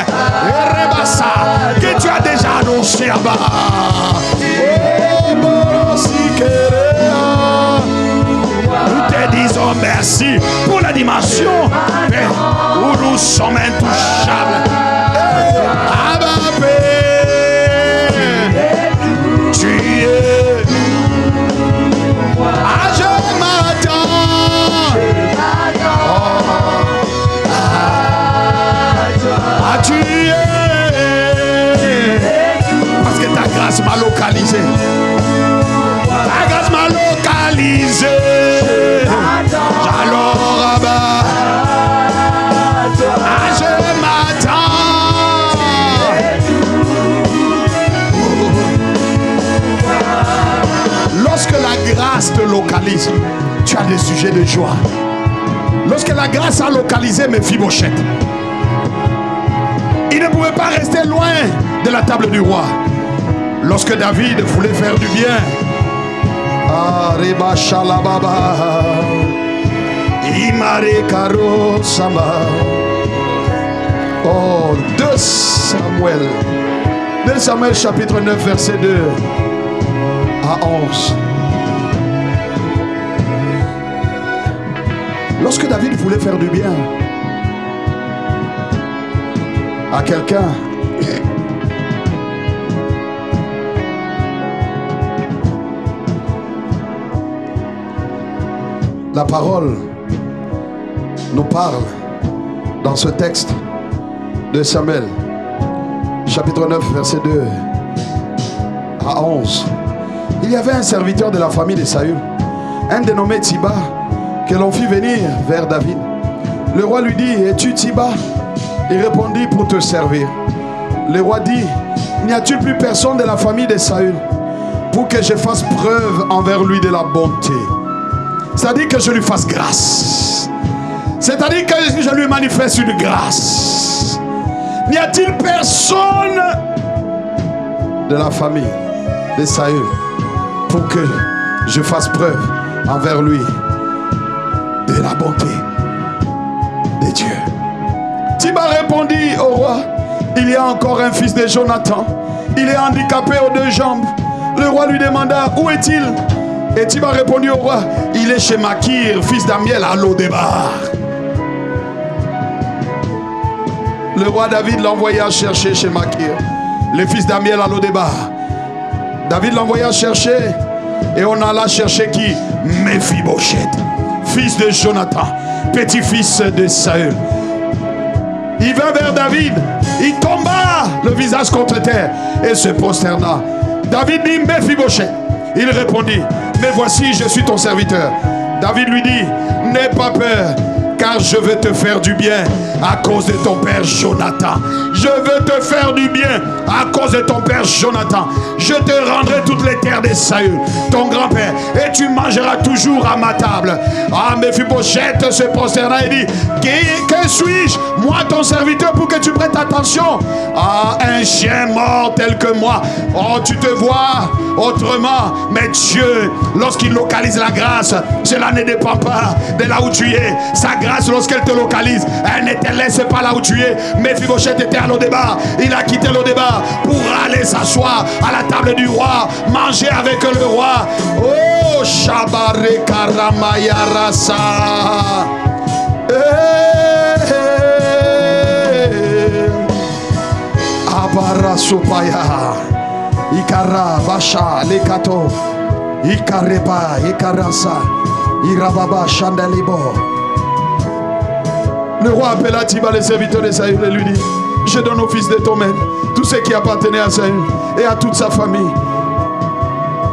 Que tu as déjà annoncé là-bas. Nous te disons merci pour la dimension où nous sommes intouchables. Tu es. Je m'attends. Tu es. Parce que ta grâce m'a localisé. Ta grâce m'a localisé. Alors là-bas, je m'attends. Lorsque la grâce te localise, tu as des sujets de joie. Lorsque la grâce a localisé Mephibosheth, il ne pouvait pas rester loin de la table du roi. Lorsque David voulait faire du bien, Reba Shalababa, Imare Karo Samba. Oh, 2 Samuel. 2 Samuel chapitre 9 verset 2 à 11. Lorsque David voulait faire du bien à quelqu'un, la parole nous parle dans ce texte de Samuel, chapitre 9, verset 2 à 11. Il y avait un serviteur de la famille de Saül, un dénommé Tiba, que l'on fit venir vers David. Le roi lui dit: es-tu Tiba? Il répondit: pour te servir. Le roi dit: n'y a-t-il plus personne de la famille de Saül pour que je fasse preuve envers lui de la bonté? C'est-à-dire que je lui fasse grâce. C'est-à-dire que je lui manifeste une grâce. N'y a-t-il personne de la famille de Saül pour que je fasse preuve envers lui de la bonté de Dieu? Tiba répondit au roi: il y a encore un fils de Jonathan. Il est handicapé aux 2 jambes. Le roi lui demanda: où est-il? Et Tiba répondit au roi: il est chez Makir, fils d'Amiel, à Lo-Débar. Le roi David l'envoya chercher chez Makir, le fils d'Amiel, à Lo-Débar. David l'envoya chercher, et on alla chercher qui? Mephibosheth, fils de Jonathan, petit-fils de Saül. Il vint vers David, il tomba le visage contre terre et se prosterna. David dit: Mephibosheth. Il répondit: mais voici, je suis ton serviteur. David lui dit: n'aie pas peur, car je veux te faire du bien à cause de ton père Jonathan. Je veux te faire du bien à cause de ton père Jonathan. Je te rendrai toutes les terres de Saül, ton grand-père, et tu mangeras toujours à ma table. Ah, Mephibosheth se prosterna et dit: que suis-je, moi ton serviteur, pour que tu prêtes attention à un chien mort tel que moi? Oh, tu te vois autrement, mais Dieu, lorsqu'il localise la grâce, cela ne dépend pas de là où tu es. Sa grâce, lorsqu'elle te localise, elle ne te laisse pas là où tu es. Mephibosheth était à Lo-Débar. Il a quitté Lo-Débar pour aller s'asseoir à la table du roi, manger avec le roi. Oh, Shabare Karamaya Rasa. Abara Sopaya. Ikara Basha Lekato. Ikareba Ikarasa. Irababa Shandalibo. Le roi appela Tiba, le serviteur de Saül, et lui dit: je donne au fils de ton maître tout ce qui appartenait à Saül et à toute sa famille.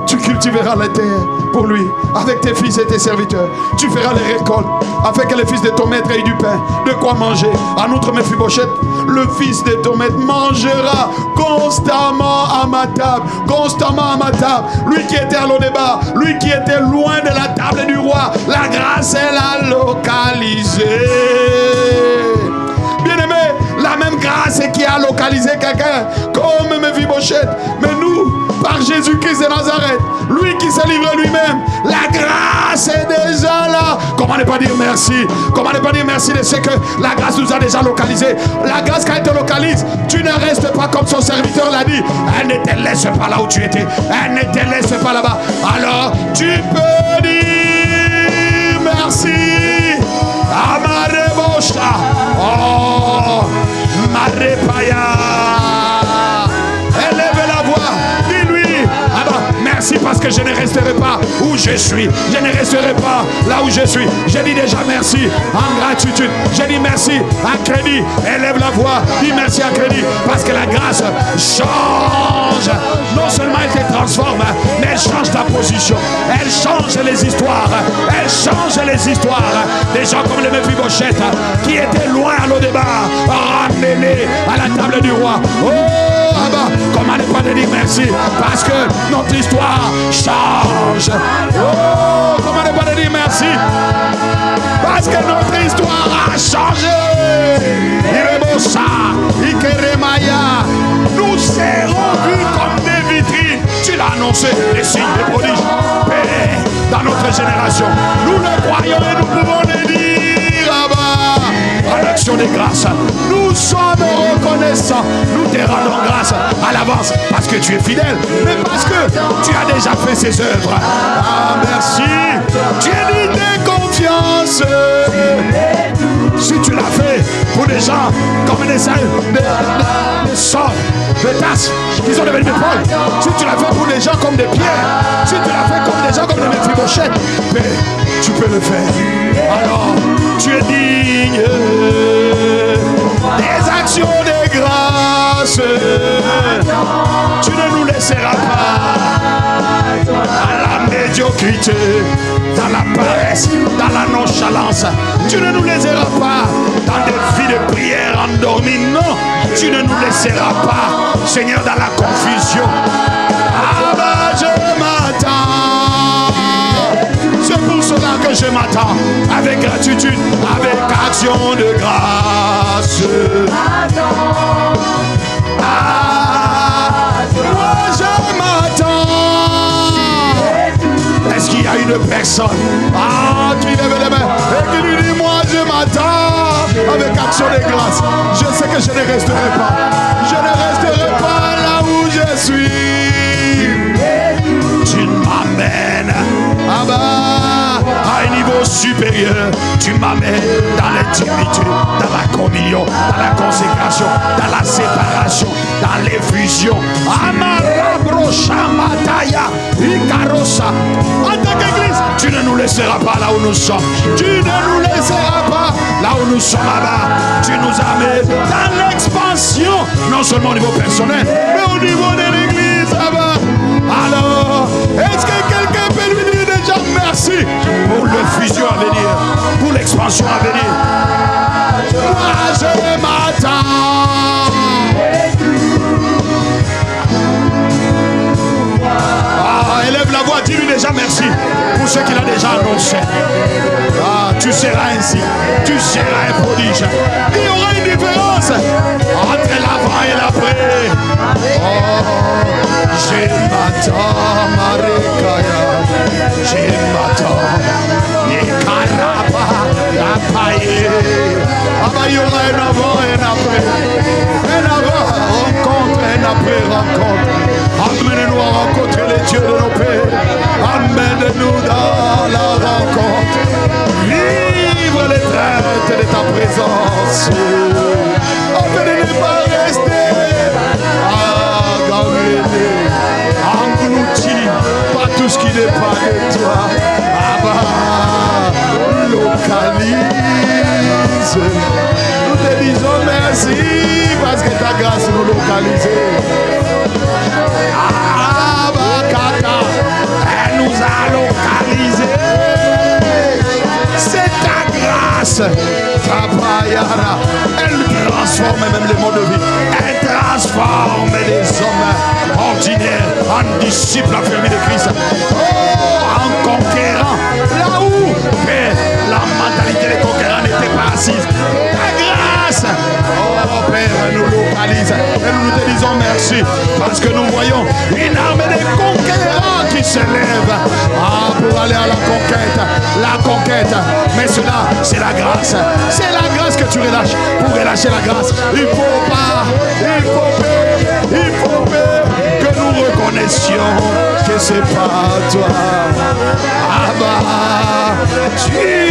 Tu cultiveras la terre pour lui, avec tes fils et tes serviteurs. Tu feras les récoltes, afin que les fils de ton maître aient du pain, de quoi manger. En outre, Méphibosheth, le fils de ton maître, mangera constamment à ma table. Constamment à ma table. Lui qui était à Lodébar, lui qui était loin de la table du roi. La grâce, elle a localisé. Bien-aimé, la même grâce qui a localisé quelqu'un comme Méphibosheth. Mais nous, par Jésus-Christ de Nazareth, lui qui s'est livré lui-même, la grâce est déjà là. Comment ne pas dire merci? Comment ne pas dire merci de ce que la grâce nous a déjà localisé? La grâce, quand elle te localise, tu ne restes pas comme son serviteur l'a dit. Elle ne te laisse pas là où tu étais. Elle ne te laisse pas là-bas. Alors, tu peux dire merci. Amarebocha. Oh, Marepaya. Élève la voix. Dis-lui. Merci parce que je ne resterai pas où je suis. Je ne resterai pas là où je suis. Je dis déjà merci en gratitude. Je dis merci à crédit. Élève la voix. Dis merci à crédit. Parce que la grâce change. Non seulement elle te transforme, mais elle change ta position. Elle change les histoires. Elle change les histoires. Des gens comme le Méphibosheth qui étaient loin à Lodébar, ramenés à la table du roi. Oh, comment ne pas te dire merci? Parce que notre histoire change. Oh, comment ne pas te dire merci? Parce que notre histoire a changé. Irebosa, Ikeremaya. Nous serons vus comme des vitrines. Tu l'as annoncé, les signes, les prodiges. Paix dans notre génération. Nous le croyons et nous pouvons le dire. En action de grâce, nous sommes reconnaissants. Nous te rendons grâce à l'avance parce que tu es fidèle, mais parce que tu as déjà fait ces œuvres. Ah, merci. Tu es digne de confiance. Si tu l'as fait pour des gens comme des sorts, des tasses qui sont devenus des Paul, si tu l'as fait pour des gens comme des pierres, si tu l'as fait comme des gens comme des Méphibosheth, tu peux le faire. Alors, tu es digne des actions de grâce. Tu ne nous laisseras pas à la médiocrité, dans la paresse, dans la nonchalance. Tu ne nous laisseras pas dans des vies de prière endormies. Non, tu ne nous laisseras pas, Seigneur, dans la confusion. Ah bah, je m'attends. C'est pour cela que je m'attends avec gratitude, avec action de grâce. Ah, moi je m'attends. Est-ce qu'il y a une personne qui lève les mains et qui lui dit: moi je m'attends avec action de grâce. Je sais que je ne resterai pas. Je ne resterai pas là où je suis. Tu m'amènes à un niveau supérieur. Tu m'amènes dans l'intimité, dans la communion, dans la consécration, dans la séparation, dans l'effusion. Amarabro Shamataya Ikarosa. En tant qu'église, tu ne nous laisseras pas là où nous sommes. Tu ne nous laisseras pas là où nous sommes. Tu nous amènes dans l'expansion, non seulement au niveau personnel, mais au niveau de l'église. Alors, est-ce que quelqu'un peut lui dire déjà merci pour l'effusion à venir, pour l'expansion à venir? Moi je m'attends. Élève la voix, dis-lui déjà merci pour ce qu'il a déjà annoncé. Tu seras ainsi, tu seras un prodige. Il y aura une différence entre l'avant et l'après. Je m'attends, Marekaya. Je m'attends. Ikaraba, Apaye. Il y aura un avant et un après. Un avant rencontre, un après rencontre. Amenez-nous à rencontrer les dieux de nos pères. Amène-nous dans la rencontre. Vivre les traites de ta présence. Afin de ne pas rester englouti par tout ce qui n'est pas de toi. Localise merci parce que ta grâce nous localise. Elle nous a localisé. C'est ta grâce. Elle transforme même les modes de vie. Elle transforme les hommes ordinaires en disciples affirmés de Christ. Oh, en conquérant. Là où la mentalité des conquérants n'était pas assise. Ta grâce. Oh Père, nous localise. Et nous te disons merci parce que nous voyons une armée de conquérants qui s'élève pour aller à la conquête. La conquête. Mais cela, c'est la grâce. C'est la grâce que tu relâches. Pour relâcher la grâce, il faut pas, il faut que nous reconnaissions que c'est pas toi. Ah bah, tu es.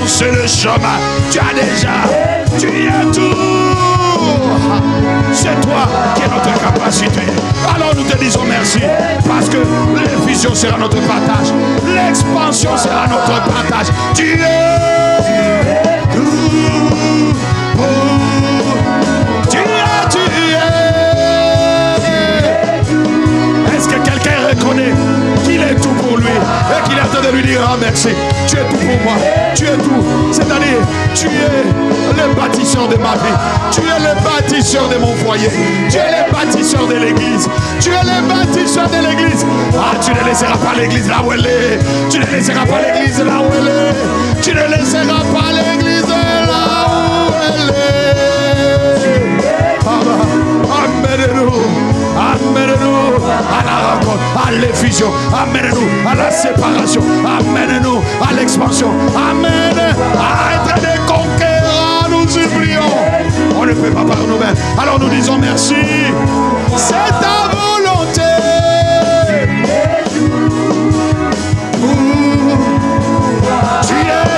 C'est le chemin, tu as déjà, tu es tout. C'est toi qui es notre capacité. Alors nous te disons merci parce que l'effusion sera notre partage, l'expansion sera notre partage. Tu es tout. Tu es. Est-ce que quelqu'un reconnaît qu'il est tout pour lui et qu'il est en train de lui dire oh, merci, tu es tout pour moi, tu es tout, c'est-à-dire tu es le bâtisseur de ma vie, tu es le bâtisseur de mon foyer, tu es le bâtisseur de l'église, tu es le bâtisseur de l'église. Ah, tu ne laisseras pas l'église là où elle est, tu ne laisseras pas l'église là où elle est, tu ne laisseras pas l'église là où elle est. Amène-nous, amène-nous à la rencontre, à l'effusion, amène-nous à la séparation, amène-nous à l'expansion, amène à être des conquérants, nous supplions. On ne fait pas par nous-mêmes, alors nous disons merci. C'est ta volonté.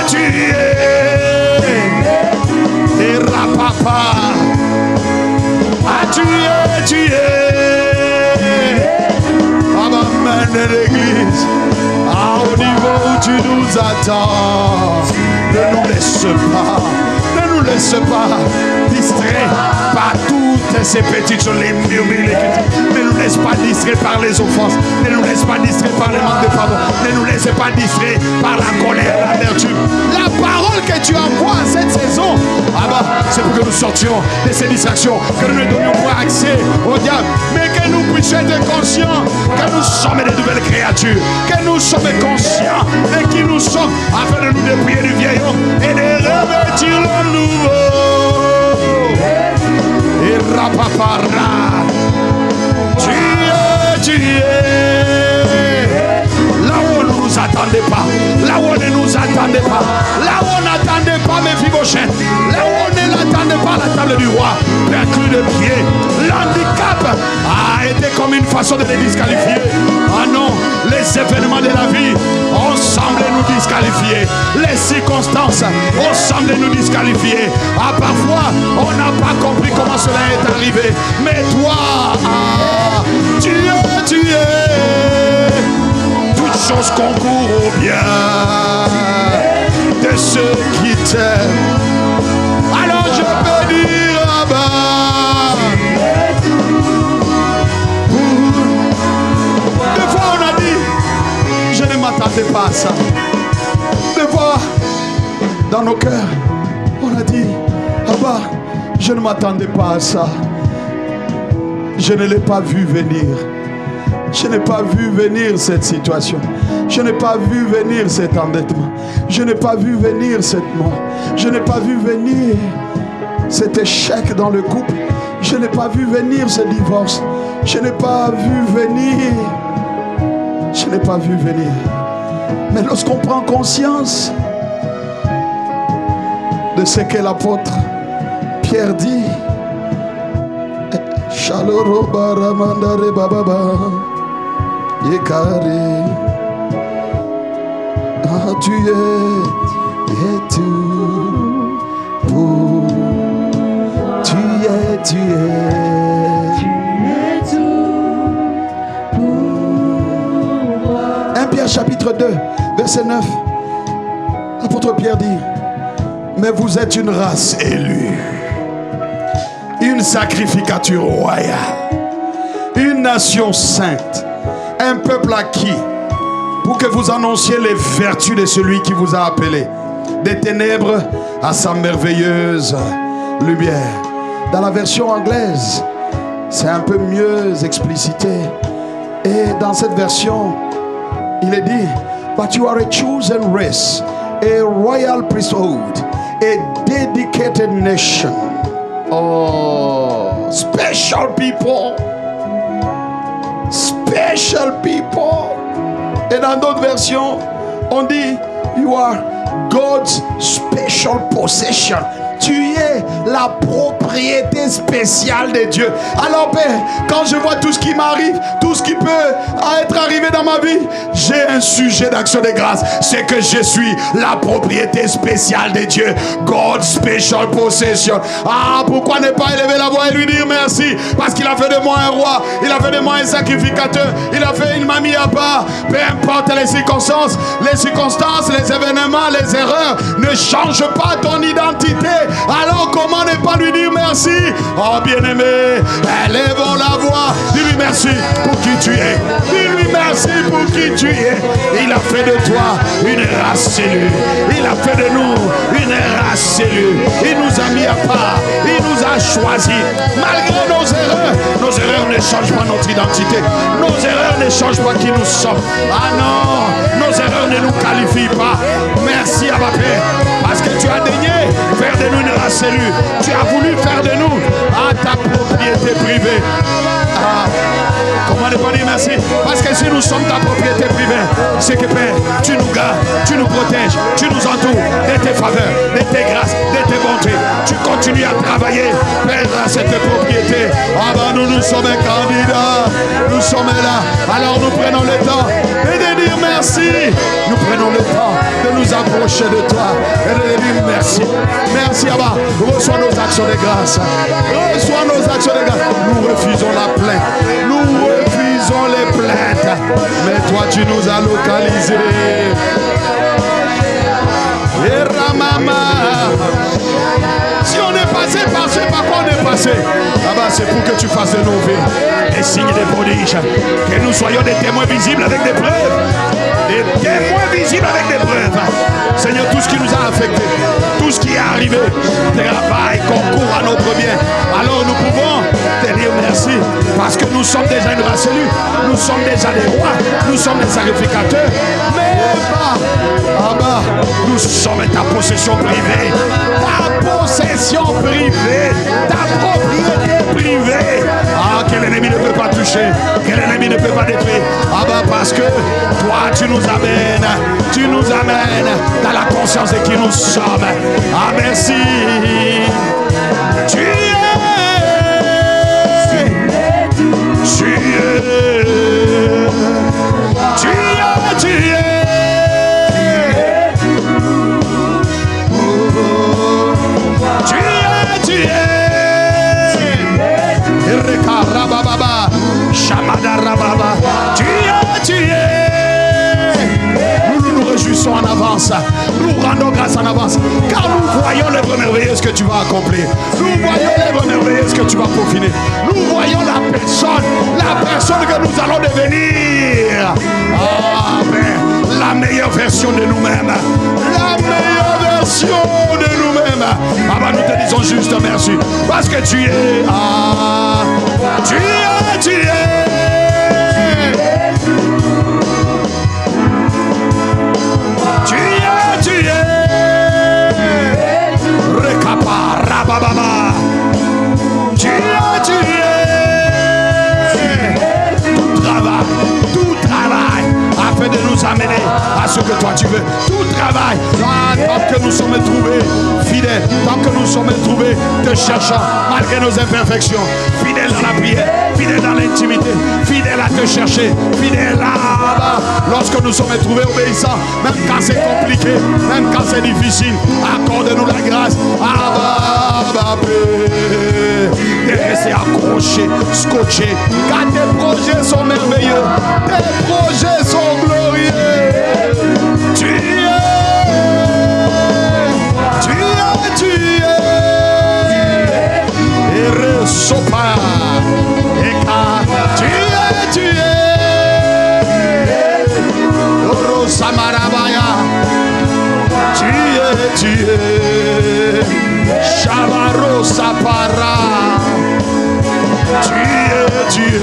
Tu es, et rapapa. Ah, tu es. Amène l'église au niveau où tu nous attends. Ne nous laisse pas distraits par toutes ces petites choses, les murmures, les critiques. Ne nous laisse pas distraits par les offenses. Ne nous laisse pas distraits par les manques de pardon. Ne nous laisse pas distraits par la colère, l'amertume. La parole que tu envoies en cette saison, c'est pour que nous sortions de ces distractions, que nous ne donnions pas accès au diable, mais que nous puissions être conscients que nous sommes des nouvelles créatures, que nous sommes conscients de qui nous sommes, afin de nous dépouiller du vieil homme et de revêtir le nouveau. Et rapapara, tu es là où on ne nous attendait pas, là où on ne nous attendait pas, là où on n'attendait pas Mephibosheth, là où on ne l'attendait pas à la table du roi, perclus de pied. L'handicap a été comme une façon de les disqualifier. Ah non, les événements de la vie ont semblé nous disqualifier. Les circonstances ont semblé nous disqualifier. Ah, parfois, on n'a pas compris comment cela est arrivé. Mais toi, tu es. Toutes choses concourent au bien de ceux qui t'aiment. Alors je peux dire des fois on a dit, je ne m'attendais pas à ça. Des fois, dans nos cœurs, on a dit, je ne m'attendais pas à ça. Je ne l'ai pas vu venir. Je n'ai pas vu venir cette situation. Je n'ai pas vu venir cet endettement. Je n'ai pas vu venir cette mort. Je n'ai pas vu venir cet échec dans le couple. Je n'ai pas vu venir ce divorce. Je n'ai pas vu venir. Je n'ai pas vu venir. Mais lorsqu'on prend conscience de ce que l'apôtre Pierre dit, Shaloro baramandare bababa yekare, ah, tu es tout pour, tu es tout pour moi. 1 Pierre chapitre 2 verset 9, l'apôtre Pierre dit: mais vous êtes une race élue, une sacrificature royale, une nation sainte, un peuple acquis, pour que vous annonciez les vertus de celui qui vous a appelé des ténèbres à sa merveilleuse lumière. Dans la version anglaise, c'est un peu mieux explicité. Et dans cette version, il est dit: but you are a chosen race, a royal priesthood, a dedicated nation. Oh, special people. Special people. Et dans d'autres versions, on dit: you are God's special possession. Tu es la propriété spéciale de Dieu. Alors Père, quand je vois tout ce qui m'arrive, tout ce qui peut être arrivé dans ma vie, j'ai un sujet d'action de grâce. C'est que je suis la propriété spéciale de Dieu. God's special possession. Ah, pourquoi ne pas élever la voix et lui dire merci? Parce qu'il a fait de moi un roi. Il a fait de moi un sacrificateur. Il a fait une mamie à part. Peu importe les circonstances, les événements, les erreurs ne changent pas ton identité. Alors comment ne pas lui dire merci? Oh bien-aimé, élevons la voix. Dis-lui merci pour qui tu es. Dis-lui merci pour qui tu es. Il a fait de toi une race élue. Il a fait de nous une race élue. Il nous a mis à part. Il nous a choisis. Malgré nos erreurs ne changent pas notre identité. Nos erreurs ne changent pas qui nous sommes. Ah non, nos erreurs ne nous qualifient pas. Merci à ma Père, parce que tu as daigné faire de nous une race élue. Tu as voulu faire de nous ta propriété privée. Ah, comment ne pas dire merci? Parce que si nous sommes ta propriété privée, c'est que Père, tu nous gardes, tu nous protèges, tu nous entoures de tes faveurs, de tes grâces, de tes bontés. Tu continues à travailler, Père, à cette propriété. Ah ben nous sommes un candidat, nous sommes là. Alors nous prenons le temps de dire merci. Nous prenons le temps de nous approcher de toi et de dire merci. Merci Abba. Reçois nos actions de grâce. Reçois nos actions de grâce. Nous refusons la plainte. Nous refusons les plaintes. Mais toi tu nous as localisés. Et Ramama. Si on est passé par ce par quoi on est passé, là-bas c'est pour que tu fasses de nos vies des signes, des prodiges, que nous soyons des témoins visibles avec des preuves, des témoins visibles avec des preuves. Seigneur, tout ce qui nous a affectés, tout ce qui est arrivé, travail, concours à notre bien, alors nous pouvons te dire merci, parce que nous sommes déjà une race élue, nous sommes déjà des rois, nous sommes des sacrificateurs, mais Abba, nous sommes ta possession privée, ta possession privée, ta propriété privée. Ah, que l'ennemi ne peut pas toucher, que l'ennemi ne peut pas détruire. Ah bah parce que toi tu nous amènes dans la conscience de qui nous sommes. Ah merci. Tu es. Tu es. Nous nous réjouissons en avance. Nous rendons grâce en avance. Car nous voyons l'œuvre merveilleuse que tu vas accomplir. Nous voyons l'œuvre merveilleuse que tu vas peaufiner. Nous voyons la personne que nous allons devenir. Amen. La meilleure version de nous-mêmes. La meilleure version de nous-mêmes. Ah bah nous te disons juste merci. Parce que tu es. Tu es. toi tu veux. Tout travail, tant que nous sommes trouvés fidèles, tant que nous sommes trouvés te cherchant, malgré nos imperfections, fidèles dans la prière, fidèles dans l'intimité, fidèles à te chercher, fidèles là-bas. Lorsque nous sommes trouvés obéissants, même quand c'est compliqué, même quand c'est difficile, accorde-nous la grâce. De rester accroché, scotché, car tes projets sont merveilleux, tes projets sont glorieux. Tu es, et resopa, et car tu es, Oro Samarabaya, tu es, Shavaro Sapara, tu es,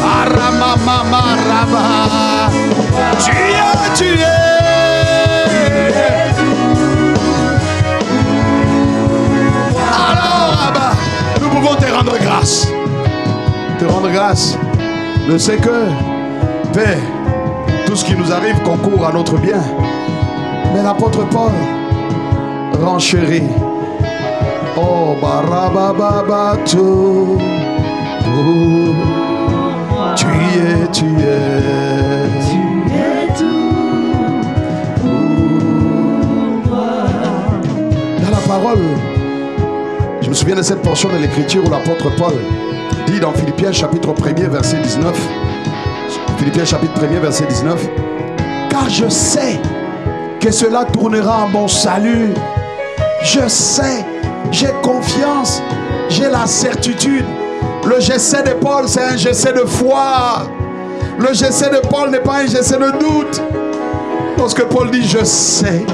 Aramama Raba, tu es. Alors, Abba, nous pouvons te rendre grâce. Te rendre grâce de ce que, Père, tout ce qui nous arrive concourt à notre bien. Mais l'apôtre Paul renchérit. Oh, Barababato, tu es tout. Dans la parole, je me souviens de cette portion de l'écriture où l'apôtre Paul dit dans Philippiens chapitre 1er verset 19, Philippiens chapitre 1er verset 19, car je sais que cela tournera à mon salut. Je sais, j'ai confiance, j'ai la certitude. Le je sais de Paul, c'est un je sais de foi. Le je sais de Paul n'est pas un je sais de doute. Lorsque Paul dit je sais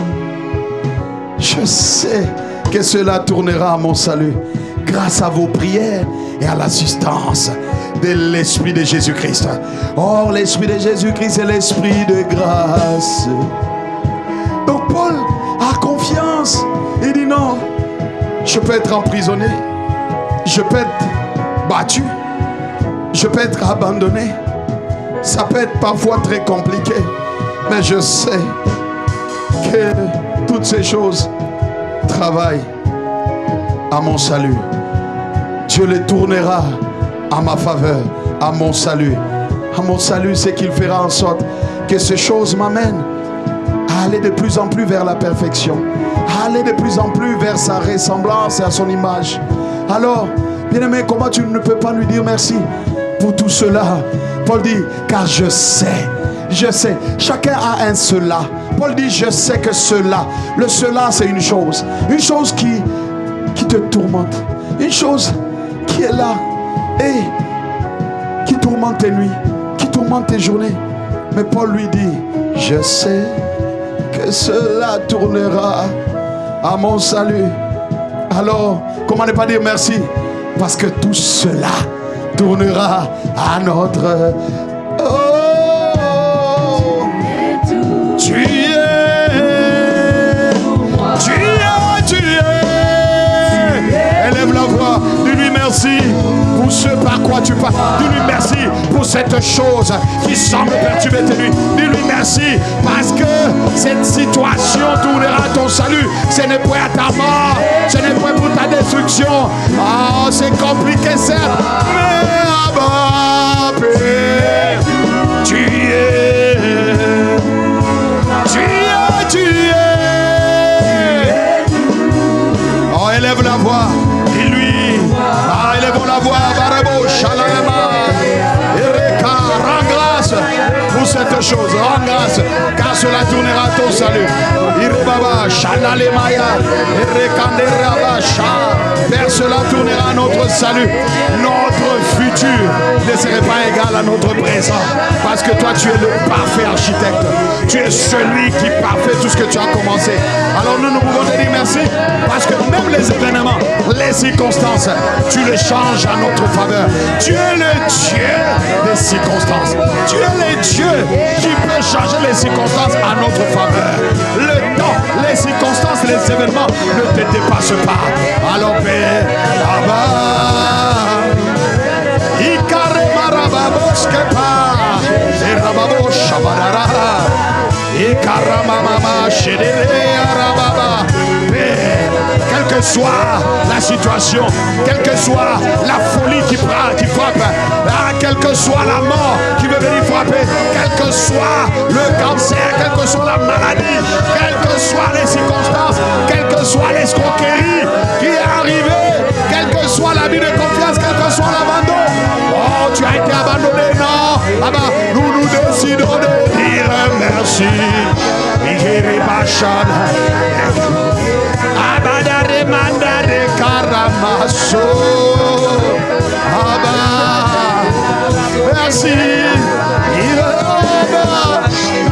que cela tournera à mon salut grâce à vos prières et à l'assistance de l'Esprit de Jésus-Christ. Or, l'Esprit de Jésus-Christ est l'Esprit de grâce. Donc Paul a confiance. Il dit non, je peux être emprisonné, je peux être battu, je peux être abandonné. Ça peut être parfois très compliqué, mais je sais que toutes ces choses travaillent à mon salut. Dieu les tournera à ma faveur, à mon salut. À mon salut, c'est qu'il fera en sorte que ces choses m'amènent à aller de plus en plus vers la perfection, à aller de plus en plus vers sa ressemblance et à son image. Alors, bien-aimé, comment tu ne peux pas lui dire merci pour tout cela? Paul dit, car je sais. Chacun a un cela. Paul dit, je sais que cela. Le cela, c'est une chose qui te tourmente, une chose qui est là et qui tourmente tes nuits, qui tourmente tes journées. Mais Paul lui dit, je sais que cela tournera à mon salut. Alors, comment ne pas dire merci? Parce que tout cela tournera à notre... Oh, tu es. Élève la voix, dis-lui merci pour ce par quoi tu passes. Dis-lui merci pour cette chose qui semble perturber tes nuits. Dis-lui merci parce que cette situation tournera à ton salut. Ce n'est pas à ta mort, ce n'est pas pour ta destruction. Ah, c'est compliqué certes, mais Abba, Père, tu es. Oh, élève la voix. Élevons la voix, Barabo, Shalalema, Ereka, rends grâce pour cette chose, rends grâce, car cela tournera à ton salut. Irebaba, Shalalemaya, Ereka, Neraba, Père, cela tournera à notre salut. Notre futur ne serait pas égal à notre présent, parce que toi, tu es le parfait architecte. Tu es celui qui parfait tout ce que tu as commencé. Alors nous pouvons te dire merci, parce que même les événements, les circonstances, tu les changes à notre faveur. Tu es le Dieu des circonstances. Tu es le Dieu qui peut changer les circonstances à notre faveur. Le temps, les circonstances, les événements ne te dépassent pas. Alors Père, Ikare Marababoskepa, Erababo Shabarara. Quelle que soit la situation, quelle que soit la folie qui frappe, quelle que soit la mort qui veut venir frapper, quel que soit le cancer, quelle que soit la maladie, quelles que soient les circonstances, quelle que soit l'escroquerie qui est arrivée, quelle que soit l'abus de confiance, quel que soit l'abandon. Oh, tu as été abandonné, non? Ah bah, nous décidons de dire merci. Abadare mandare karamaso. Abba, merci.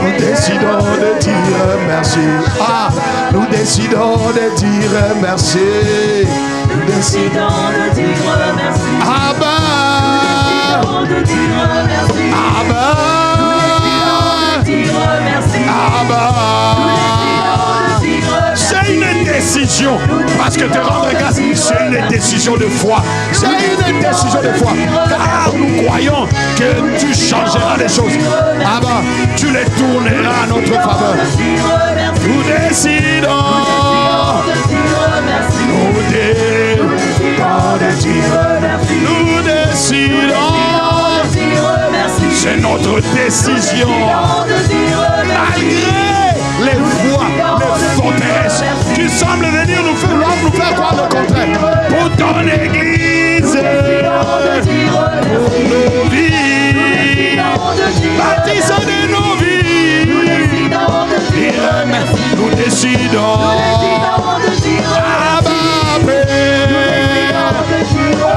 Nous décidons de dire merci. Ah, nous décidons de dire merci. Nous décidons de dire merci. Abba, nous décidons de dire merci. Abba, nous décidons de dire merci. Abba. C'est une décision, parce que te rendre grâce, c'est une décision de foi. C'est une décision de foi, car nous croyons que tu changeras les choses. Ah bah, tu les tourneras à notre faveur. Nous décidons, nous décidons, c'est notre décision. Malgré les voix, les forteresses qui semblent venir nous faire croire le contraire. Pour ton église, pour nos vies, bâtissons de nos vies. Nous décidons.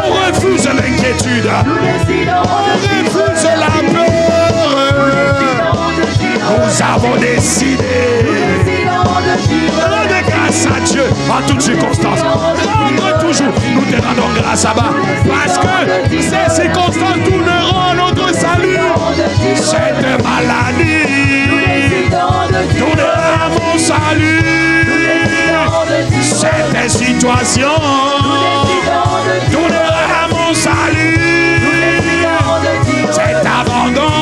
On refuse l'inquiétude. On refuse la peur. Nous avons décidé de rendre grâce à Dieu en toutes circonstances. Rendre toujours, nous te rendons grâce à bas. Parce que ces circonstances tourneront à notre salut. Cette maladie tournera à mon salut. Cette situation tournera à mon salut. Cet abandon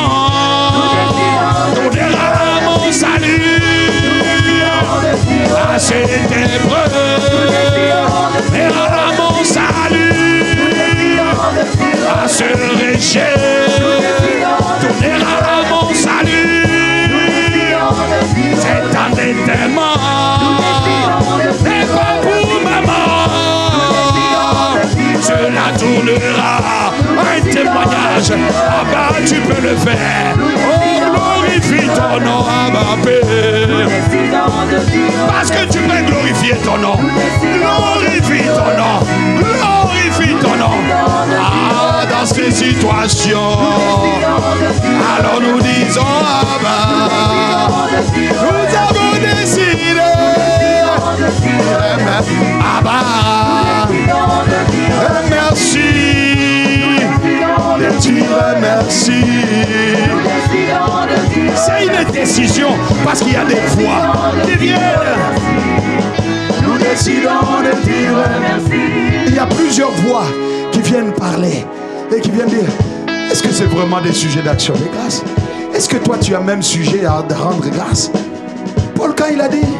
tournera à mon salut. À cette épreuve tournera à mon salut. À ce rejet tournera à mon salut. Cet endettement n'est pas pour ma mort. Cela tournera un témoignage. Ah bah tu peux le faire. Oh, glorifie ton nom, Abba Père. Parce que tu peux glorifier ton nom. Glorifie ton nom. Glorifie ton nom. Ah, dans ces situations, alors nous disons Abba, nous avons décidé. Abba, merci. De dire merci. C'est une décision parce qu'il y a des voix qui viennent. Nous décidons de dire merci. Il y a plusieurs voix qui viennent parler et qui viennent dire, est-ce que c'est vraiment des sujets d'action de grâce? Est-ce que toi tu as même sujet à rendre grâce? Paul, quand il a dit,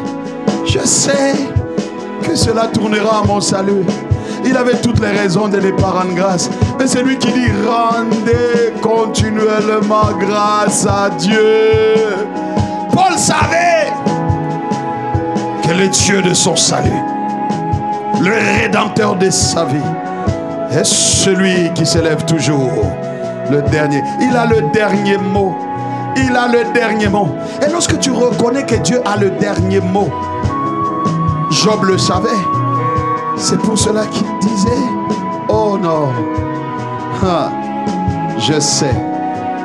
je sais que cela tournera à mon salut, il avait toutes les raisons de ne pas rendre grâce. Mais c'est lui qui dit, rendez continuellement grâce à Dieu. Paul savait que le Dieu de son salut, le Rédempteur de sa vie, est celui qui s'élève toujours, le dernier. Il a le dernier mot. Il a le dernier mot. Et lorsque tu reconnais que Dieu a le dernier mot, Job le savait. C'est pour cela qu'il disait, oh non, je sais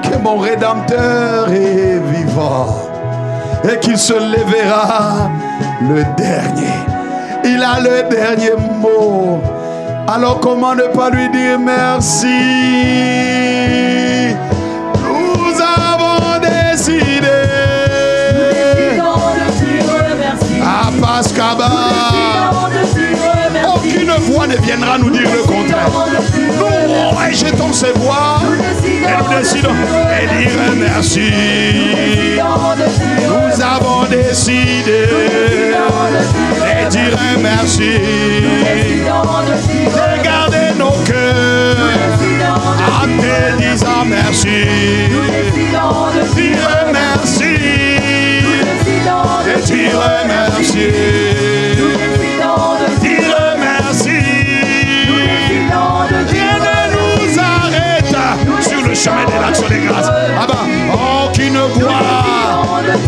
que mon Rédempteur est vivant et qu'il se lèvera le dernier. Il a le dernier mot. Alors comment ne pas lui dire merci? Nous avons décidé. Ah, Pascaba. Aucune voix ne viendra nous dire le contraire. Nous rejetons ces voix et nous décidons et dire merci. Nous avons décidé et dire merci. Regardez nos cœurs en te disant merci. Dire merci. Et dire merci. Dire merci. Rien ne nous arrête sur le chemin de l'action des grâces. Ah bah, aucune voix.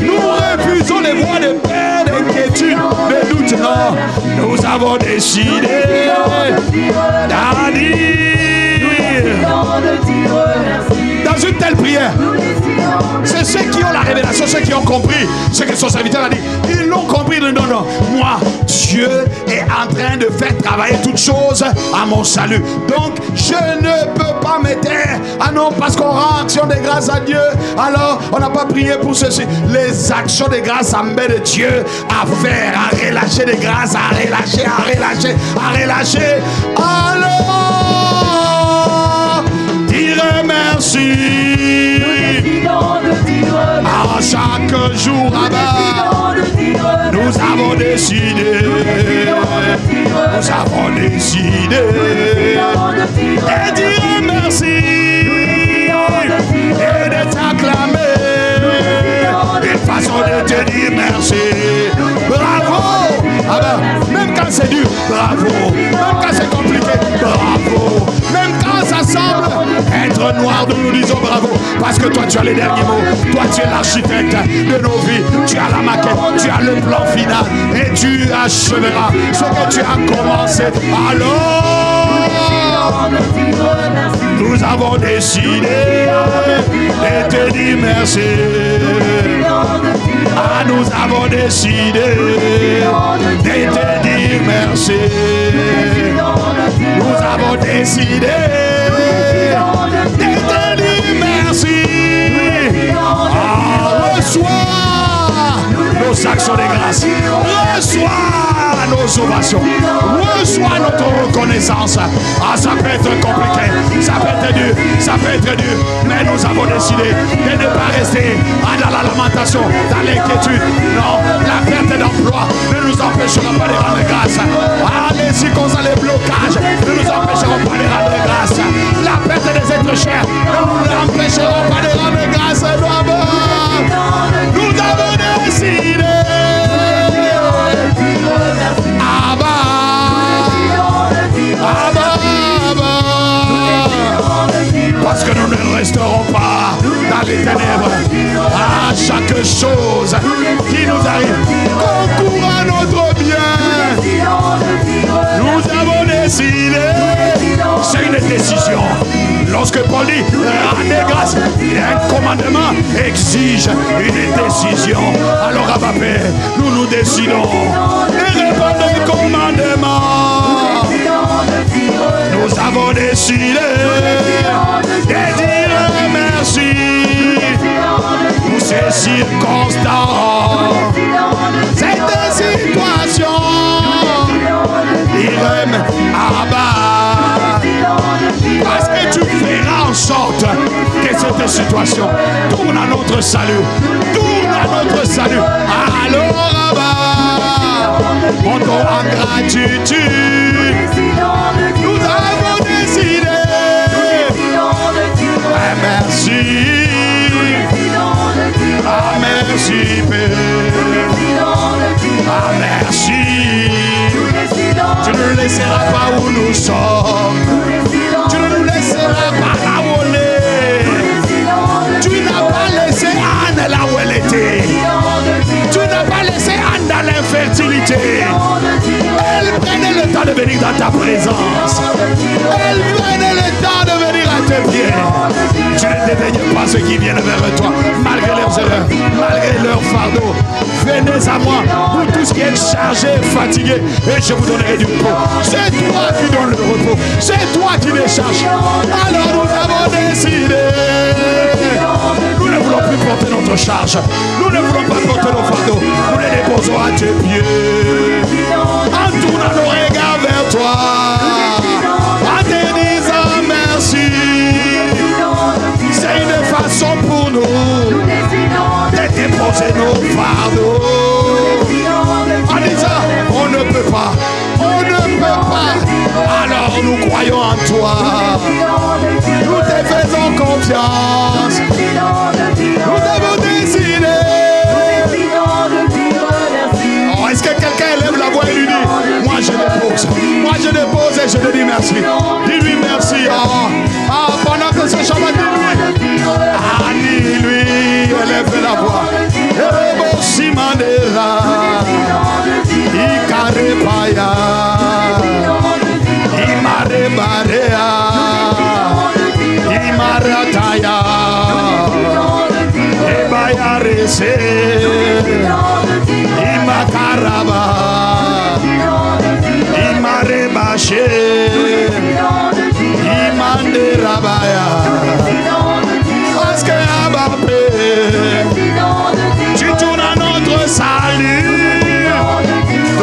Nous refusons les voix de peine, d'inquiétude, de doute. Non, nous avons décidé d'en dire. Dans une telle prière, c'est ceux qui ont la révélation, ceux qui ont compris ce que son serviteur a dit. Ils l'ont compris. Non, non, moi, Dieu est en train de faire travailler toutes choses à mon salut. Donc, je ne peux pas me taire. Ah non, parce qu'on rend action de grâce à Dieu. Alors, on n'a pas prié pour ceci. Les actions de grâce embêtent Dieu à faire, à relâcher des grâces, à relâcher, à relâcher, à relâcher. Alors, dire merci. À chaque jour, nous avons décidé. Nous avons décidé. Et dire merci. Et de t'acclamer. Une façon de te dire merci. Bravo. Ah ben, même quand c'est dur, bravo. Même quand c'est compliqué, bravo. Même quand ça semble être noir, nous nous disons bravo. Parce que toi tu as les derniers mots. Toi tu es l'architecte de nos vies. Tu as la maquette, tu as le plan final. Et tu achèveras ce que tu as commencé. Alors, nous avons décidé de te dire merci. Ah, nous avons décidé de te dire merci. Nous avons décidé de te dire merci. Ah, reçois nos actions de grâce. Reçois nos ovations. Reçois notre reconnaissance. Ah, ça peut être compliqué. Ça peut être dur. Ça peut être dur. Mais nous avons décidé de ne pas rester dans la lamentation, dans l'inquiétude. Non, la perte d'emploi ne nous empêchera pas de rendre grâce. Ah, les circonstances, les blocages ne nous empêcheront pas de rendre grâce. La perte des êtres chers ne nous empêcheront pas de rendre grâce. Nous avons décidé. Parce que nous ne resterons pas dans les ténèbres. À chaque chose qui nous arrive concourt à notre bien. Nous avons décidé. C'est une décision. Lorsque Paul dit rendez grâce, un commandement exige une décision. Alors à ma paix, nous nous décidons de répondre au commandement. Nous avons décidé de dire merci pour ces circonstances, cette situation. Irem Abba, parce que tu feras en sorte que cette situation tourne à notre salut. Tourne à notre salut. Alors Abba, montons en gratitude. Nous avons décidé. Ah, merci. Ah, merci, Père. Ah, merci. Tu ne nous laisseras pas où nous sommes. Tu ne nous laisseras pas là où on est. Tu n'as pas laissé Anne là où elle était. Tu n'as pas laissé Anne dans l'infertilité. Elle prenait le temps de venir dans ta présence. Elle prenait le temps de venir à tes pieds. Tu ne dédaignes pas ceux qui viennent vers toi, malgré leurs erreurs, malgré leurs fardeaux. Venez à moi, vous tous qui êtes chargés, fatigués, et je vous donnerai du repos. C'est toi qui donnes le repos. C'est toi qui les charges. Alors nous avons décidé. Nous ne voulons plus porter notre charge. Nous ne voulons pas porter nos fardeaux. Nous les déposons à tes pieds. En tournant nos regards vers toi. En te disant merci.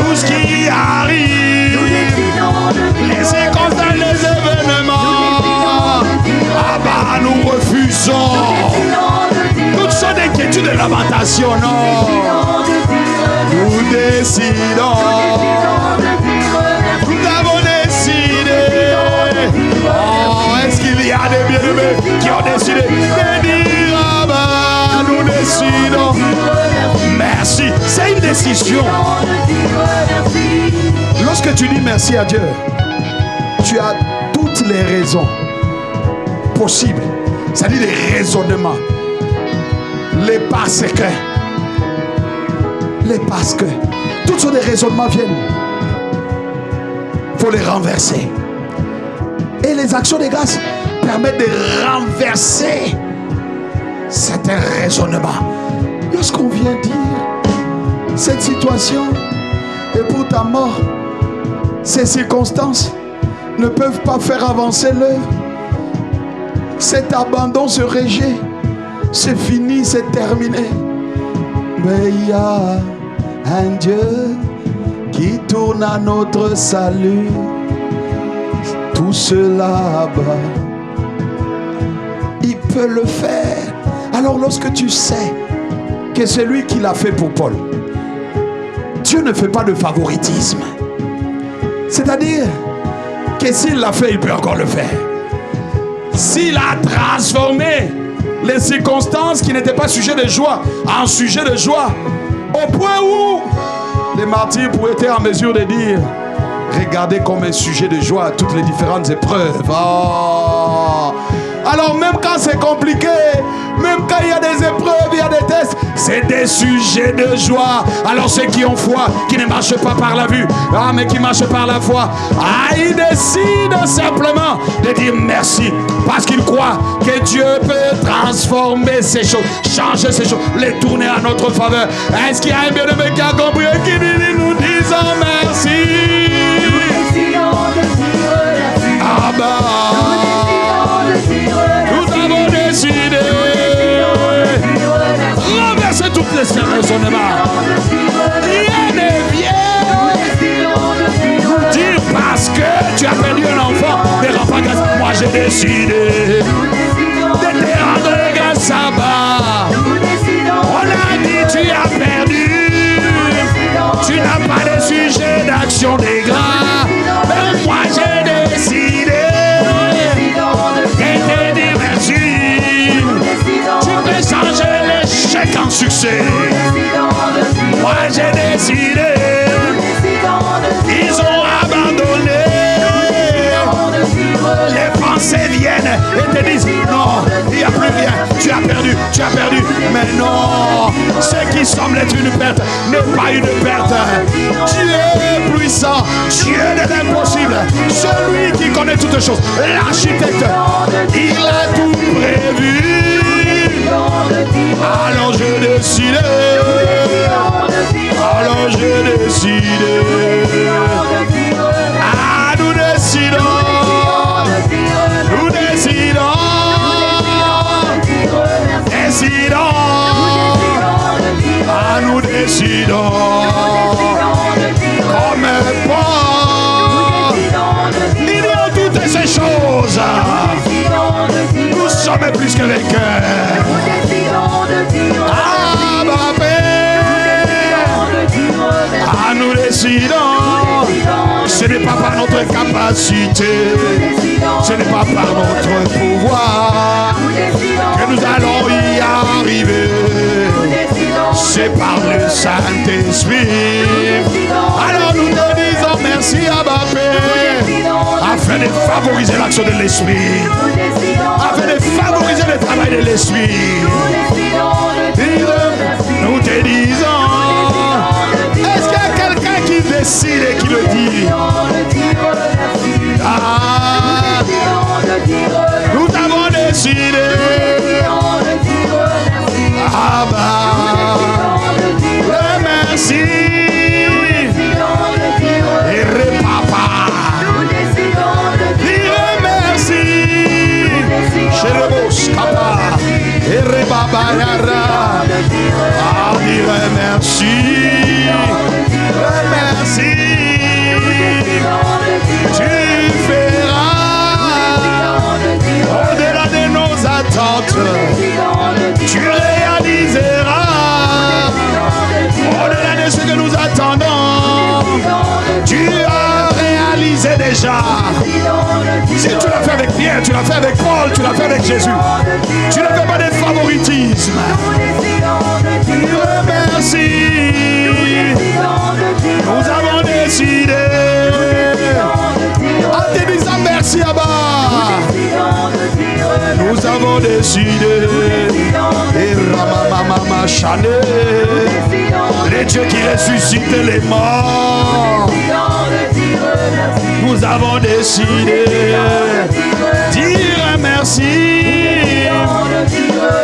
tout ce qui arrive, les circonstances, les événements, Abba, nous refusons toutes sortes d'inquiétudes et lamentations, non. Nous décidons, nous avons décidé. Oh, est-ce qu'il y a des bien-aimés qui ont décidé de dire Abba, nous décidons. Merci, c'est une décision. Lorsque tu dis merci à Dieu, tu as toutes les raisons possibles, c'est-à-dire les raisonnements, les parce que, toutes sortes de raisonnements viennent. Il faut les renverser. Et les actions de grâce permettent de renverser certains raisonnements. Lorsqu'on vient dire cette situation est pour ta mort, ces circonstances ne peuvent pas faire avancer l'œuvre, cet abandon, ce rejet, c'est fini, c'est terminé. Mais il y a un Dieu qui tourne à notre salut. Tout cela bas, il peut le faire. Alors lorsque tu sais que c'est lui qui l'a fait pour Paul, Dieu ne fait pas de favoritisme. C'est-à-dire que s'il l'a fait, il peut encore le faire. S'il a transformé les circonstances qui n'étaient pas sujet de joie en sujet de joie, au point où les martyrs pourraient être en mesure de dire: regardez comme un sujet de joie à toutes les différentes épreuves. Oh. Alors même quand c'est compliqué, même quand il y a des épreuves, il y a des tests, c'est des sujets de joie. Alors ceux qui ont foi, qui ne marchent pas par la vue, mais qui marchent par la foi, ils décident simplement de dire merci, parce qu'ils croient que Dieu peut transformer ces choses, changer ces choses, les tourner à notre faveur. Est-ce qu'il y a un bien-aimé qui a compris et qui dit: nous disons merci? Abba, nous avons décidé renverser toutes les raisonnements. Rien ne vient nous dire parce que tu as perdu un enfant, ne rends pas grâce. Moi j'ai décidé de te rendre grâce à bas. On a dit tu as perdu, tu n'as pas de sujet d'action des grâces. Mais moi j'ai décidé de te dire merci. Tu peux changer l'échec en succès. Moi j'ai décidé. Ils ont abandonné. Les pensées viennent et te disent: non, il n'y a plus rien. Tu as perdu, tu as perdu. Mais non, ce qui semble être une perte n'est pas une perte. Dieu est puissant, Dieu de l'impossible, celui qui connaît toutes choses, l'architecte, il a tout prévu. Alors je décide. Alors je décide. Ah, nous décidons. Nous décidons. Décidons. Ah, nous décidons. Comme Paul. Il y a toutes ces choses. Nous sommes plus que les cœurs. Ah, ma Père. Ah, nous décidons. Ce n'est pas par notre capacité, ce n'est pas par notre pouvoir que nous allons y arriver. C'est par le Saint-Esprit. Alors nous te disons merci à ma Père, afin de favoriser l'action de l'Esprit, afin de favoriser le travail de l'Esprit. Nous te disons, est-ce qu'il y a quelqu'un qui décide et qui le dit? Ah, nous avons décidé. Ah bah, le merci. Et repapa. Dire merci. Chez le boss, papa. Et repapa yara. Ah, dire merci. Merci. déjà. Si tu l'as fait avec Pierre, tu l'as fait avec Paul, tu l'as fait avec Jésus. Tu ne fais pas des favoritismes. Merci. Nous avons décidé. En te disant merci Abba. Nous avons décidé. Et Ramamama Chané. Les dieux qui ressuscitent les morts. Nous avons décidé. Dire merci.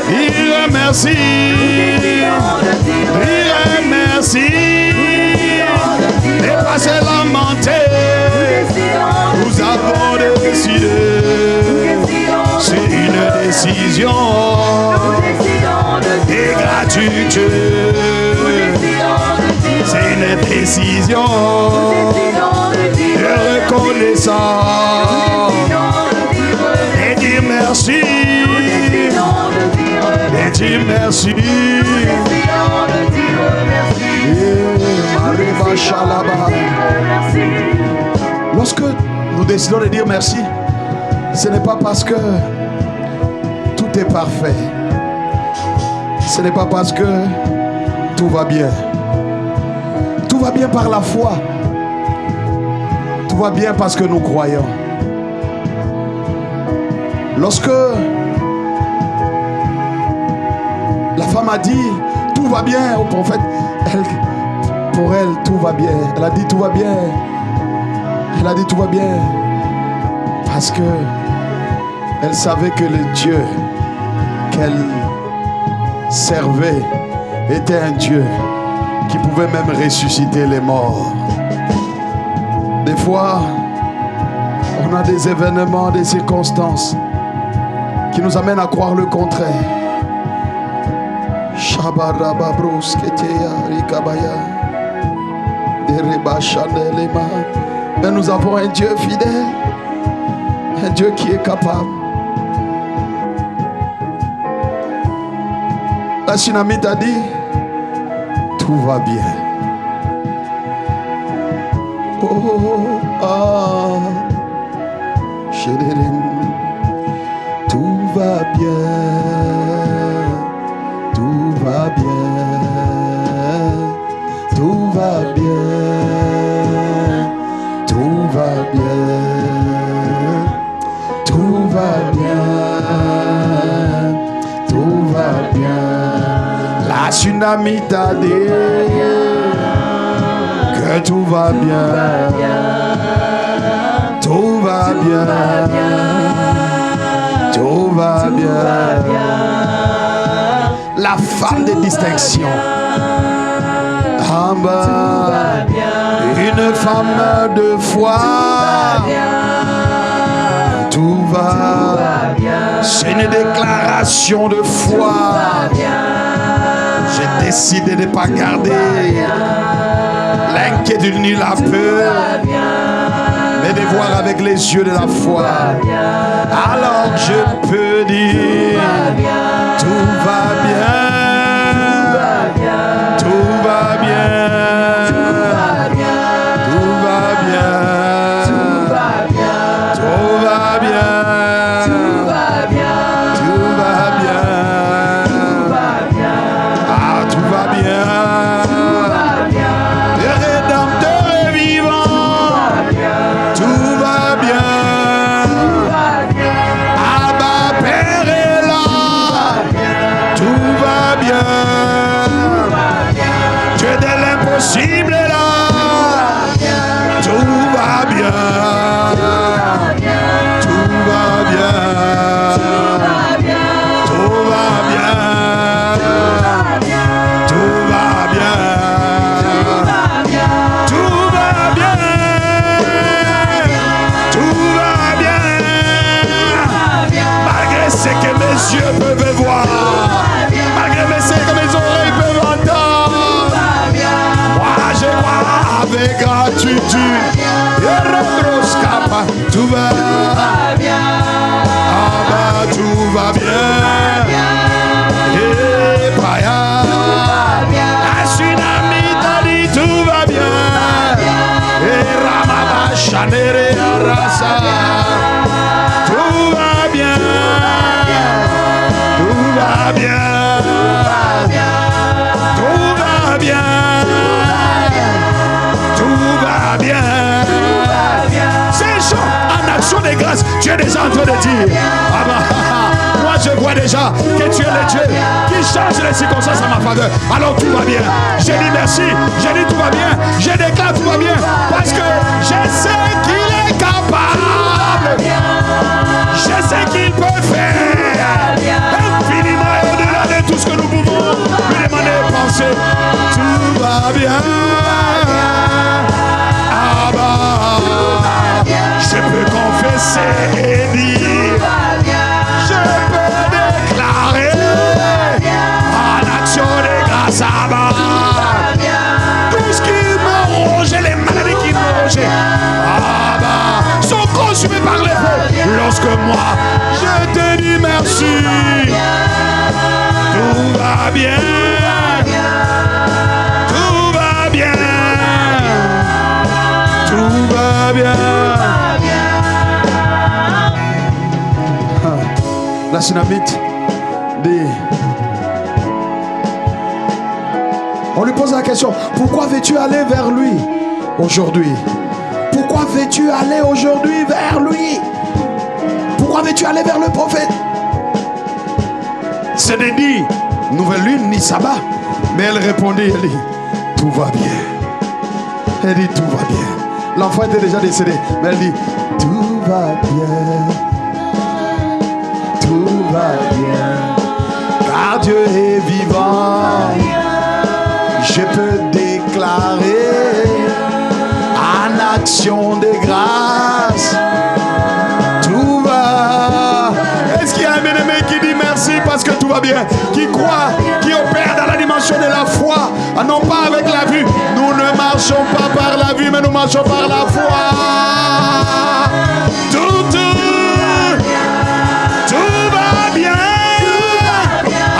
Dire merci. Dire merci. Et pas se lamenter. Nous avons décidé. C'est une décision. Et gratuite. C'est une décision. De reconnaissance. Et dire merci. Et dire merci. Lorsque nous décidons de dire merci, ce n'est pas parce que tout est parfait. Ce n'est pas parce que tout va bien. Tout va bien par la foi. Tout va bien parce que nous croyons. Lorsque la femme a dit tout va bien au prophète, pour elle tout va bien. Elle a dit tout va bien. Elle a dit tout va bien. Parce que elle savait que le Dieu qu'elle servait était un Dieu qui pouvait même ressusciter les morts. Des fois, on a des événements, des circonstances qui nous amènent à croire le contraire. Mais nous avons un Dieu fidèle, un Dieu qui est capable. La Tsunamite a dit tout va bien. Oh, ah, tout va bien, tout va bien, tout va bien, tout va bien, tout va bien, tout va bien. La Tsunamite a dit que tout va bien, tout va bien, tout va bien. La femme de distinction, une femme de foi, tout va. C'est une déclaration de foi. J'ai décidé de ne pas garder l'inquiétude ni la peur, mais de voir avec les yeux de la foi. Alors je peux dire tout va bien, tout va bien, tout va bien, tout va bien, tout va bien, tout va bien, ah tout va bien. Le Rédempteur est vivant, tout va bien. Abba Père est là, tout va bien. Dieu de l'impossible est là, tout va bien. Tout va bien, tout va bien, tout va bien, tout va bien, tout va bien. Malgré ce que mes yeux peuvent voir, malgré ce que mes oreilles peuvent entendre, moi je crois avec gratitude. Tout va bien, ah bah tout va bien, et Paya, la Tsunamite a dit tout va bien, et Ramama Chanere, en train de dire, ah bah, moi je vois déjà que tu es le Dieu qui change les circonstances à ma faveur. Alors tout va bien. J'ai dit merci, j'ai dit tout va bien, je déclare tout va bien, parce que je sais qu'il est capable. Je sais qu'il peut faire infiniment et au-delà de tout ce que nous pouvons lui demander et penser. Tout va bien. Ah bah, je peux confesser et dire, je peux déclarer en action de grâce à bah, tout ce qui me rongeait, les maladies qui me rongeaient, ah bah, sont consumées par les feux. Lorsque moi, je te dis merci, tout va bien. Tout va bien. Tout va bien. La Sunamite dit, on lui pose la question, pourquoi veux-tu aller vers lui aujourd'hui? Pourquoi veux-tu aller aujourd'hui vers lui? Pourquoi veux-tu aller vers le prophète? Ce n'est ni nouvelle lune ni sabbat. Mais elle répondit, elle dit, tout va bien. Elle dit, tout va bien. L'enfant était déjà décédé. Mais elle dit, tout va bien. Tout va bien. Car Dieu est vivant. Je peux déclarer en action de grâce. Tout va. Est-ce qu'il y a un bien-aimé qui dit merci parce que tout va bien? Qui croit, qui opère dans la dimension de la foi, non pas avec la vue. Nous ne marchons pas par la vue, mais nous marchons par la foi. Tout va bien.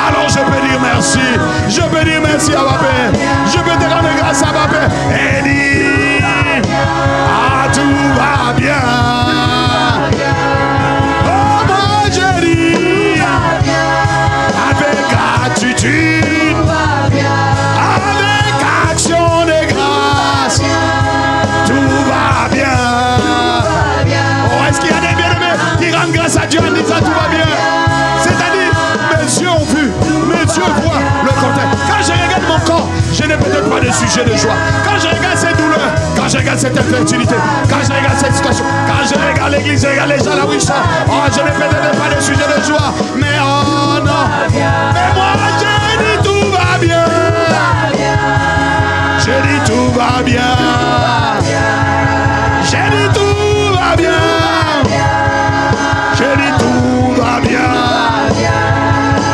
Alors je peux dire merci. Je peux dire merci à ma Père. Je peux te rendre grâce à ma Père. Et dire, ah, tout va bien. Oh, moi je dis, avec gratitude, avec action de grâce, tout va bien. Oh, est-ce qu'il y a des bien-aimés qui rendent grâce à Dieu en disant tout va bien? C'est-à-dire, mes yeux ont vu, mes yeux voient le contexte. Quand je regarde mon corps, je n'ai peut-être pas de sujet de joie. Quand je regarde ces douleurs, quand je regarde cette infertilité, quand je regarde cette situation, quand je regarde l'église, je regarde les gens là où ils sont, oh, je n'ai peut-être pas de sujet de joie. Mais oh non, mais moi je dis tout va bien. Je dis tout va bien. Je dis tout va bien. Je dis tout va bien.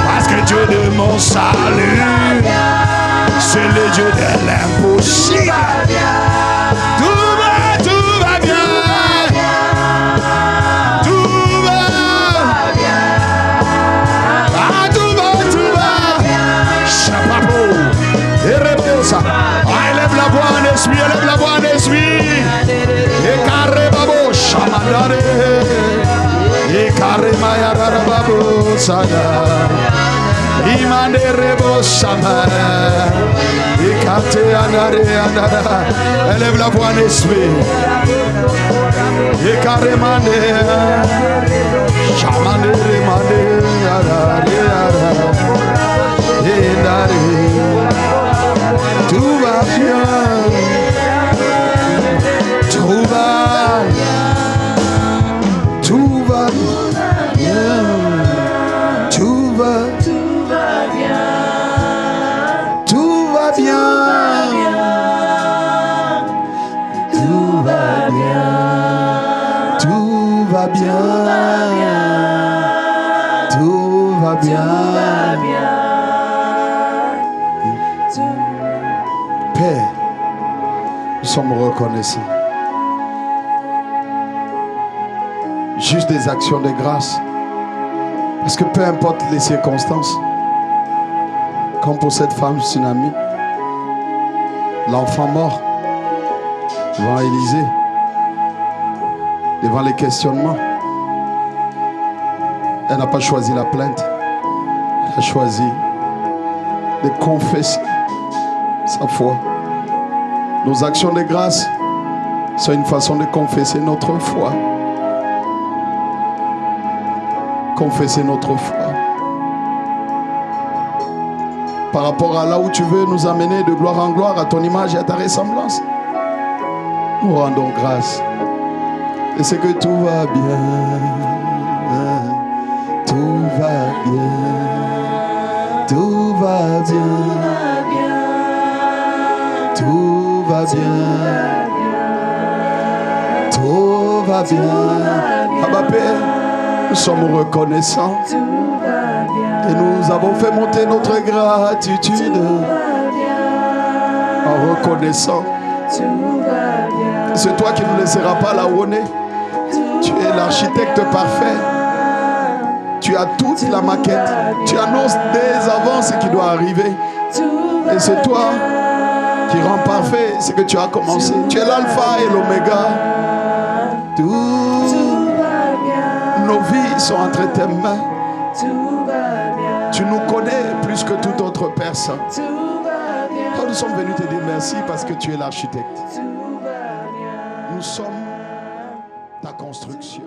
Parce que Dieu de mon salut, c'est le Dieu de l'impossible. Tout va bien. Tout va. Ah, tout va. Chapapo. Et rebosa. Ah, élève la voix en esprit, élève la voix en esprit. Et carré babo, chamadare. Et carré mayara babo, sada. Imande rebo sama. Et kate anare anara. Élève la voix en esprit. Et carré mande. Chamande remande. Arare. Et dare. Tout va bien. Tout va. Tout va bien. Tout va. Tout va bien. Tout va bien. Tout va bien. Tout va bien. Père, nous sommes reconnaissants. Juste des actions de grâce. Parce que peu importe les circonstances, comme pour cette femme tsunami, l'enfant mort devant Élysée, devant les questionnements, elle n'a pas choisi la plainte, elle a choisi de confesser sa foi. Nos actions de grâce sont une façon de confesser notre foi. confesser notre foi. Par rapport à là où tu veux nous amener de gloire en gloire, à ton image et à ta ressemblance. Nous rendons grâce. Et c'est que tout va bien. Tout va bien. Tout va bien. Tout va bien. Tout va bien. Abba Père, nous sommes reconnaissants. Et nous avons fait monter notre gratitude en reconnaissant. C'est toi qui ne nous laisseras pas là où on est. Tu es l'architecte parfait. Tu as toute la maquette. Tu annonces dès avant ce qui doit arriver. Et c'est toi qui rends parfait ce que tu as commencé. Tu es l'alpha et l'oméga. Toutes nos vies sont entre tes mains. Tu nous connais plus que toute autre personne. Quand nous sommes venus te dire merci parce que tu es l'architecte. Nous sommes ta construction.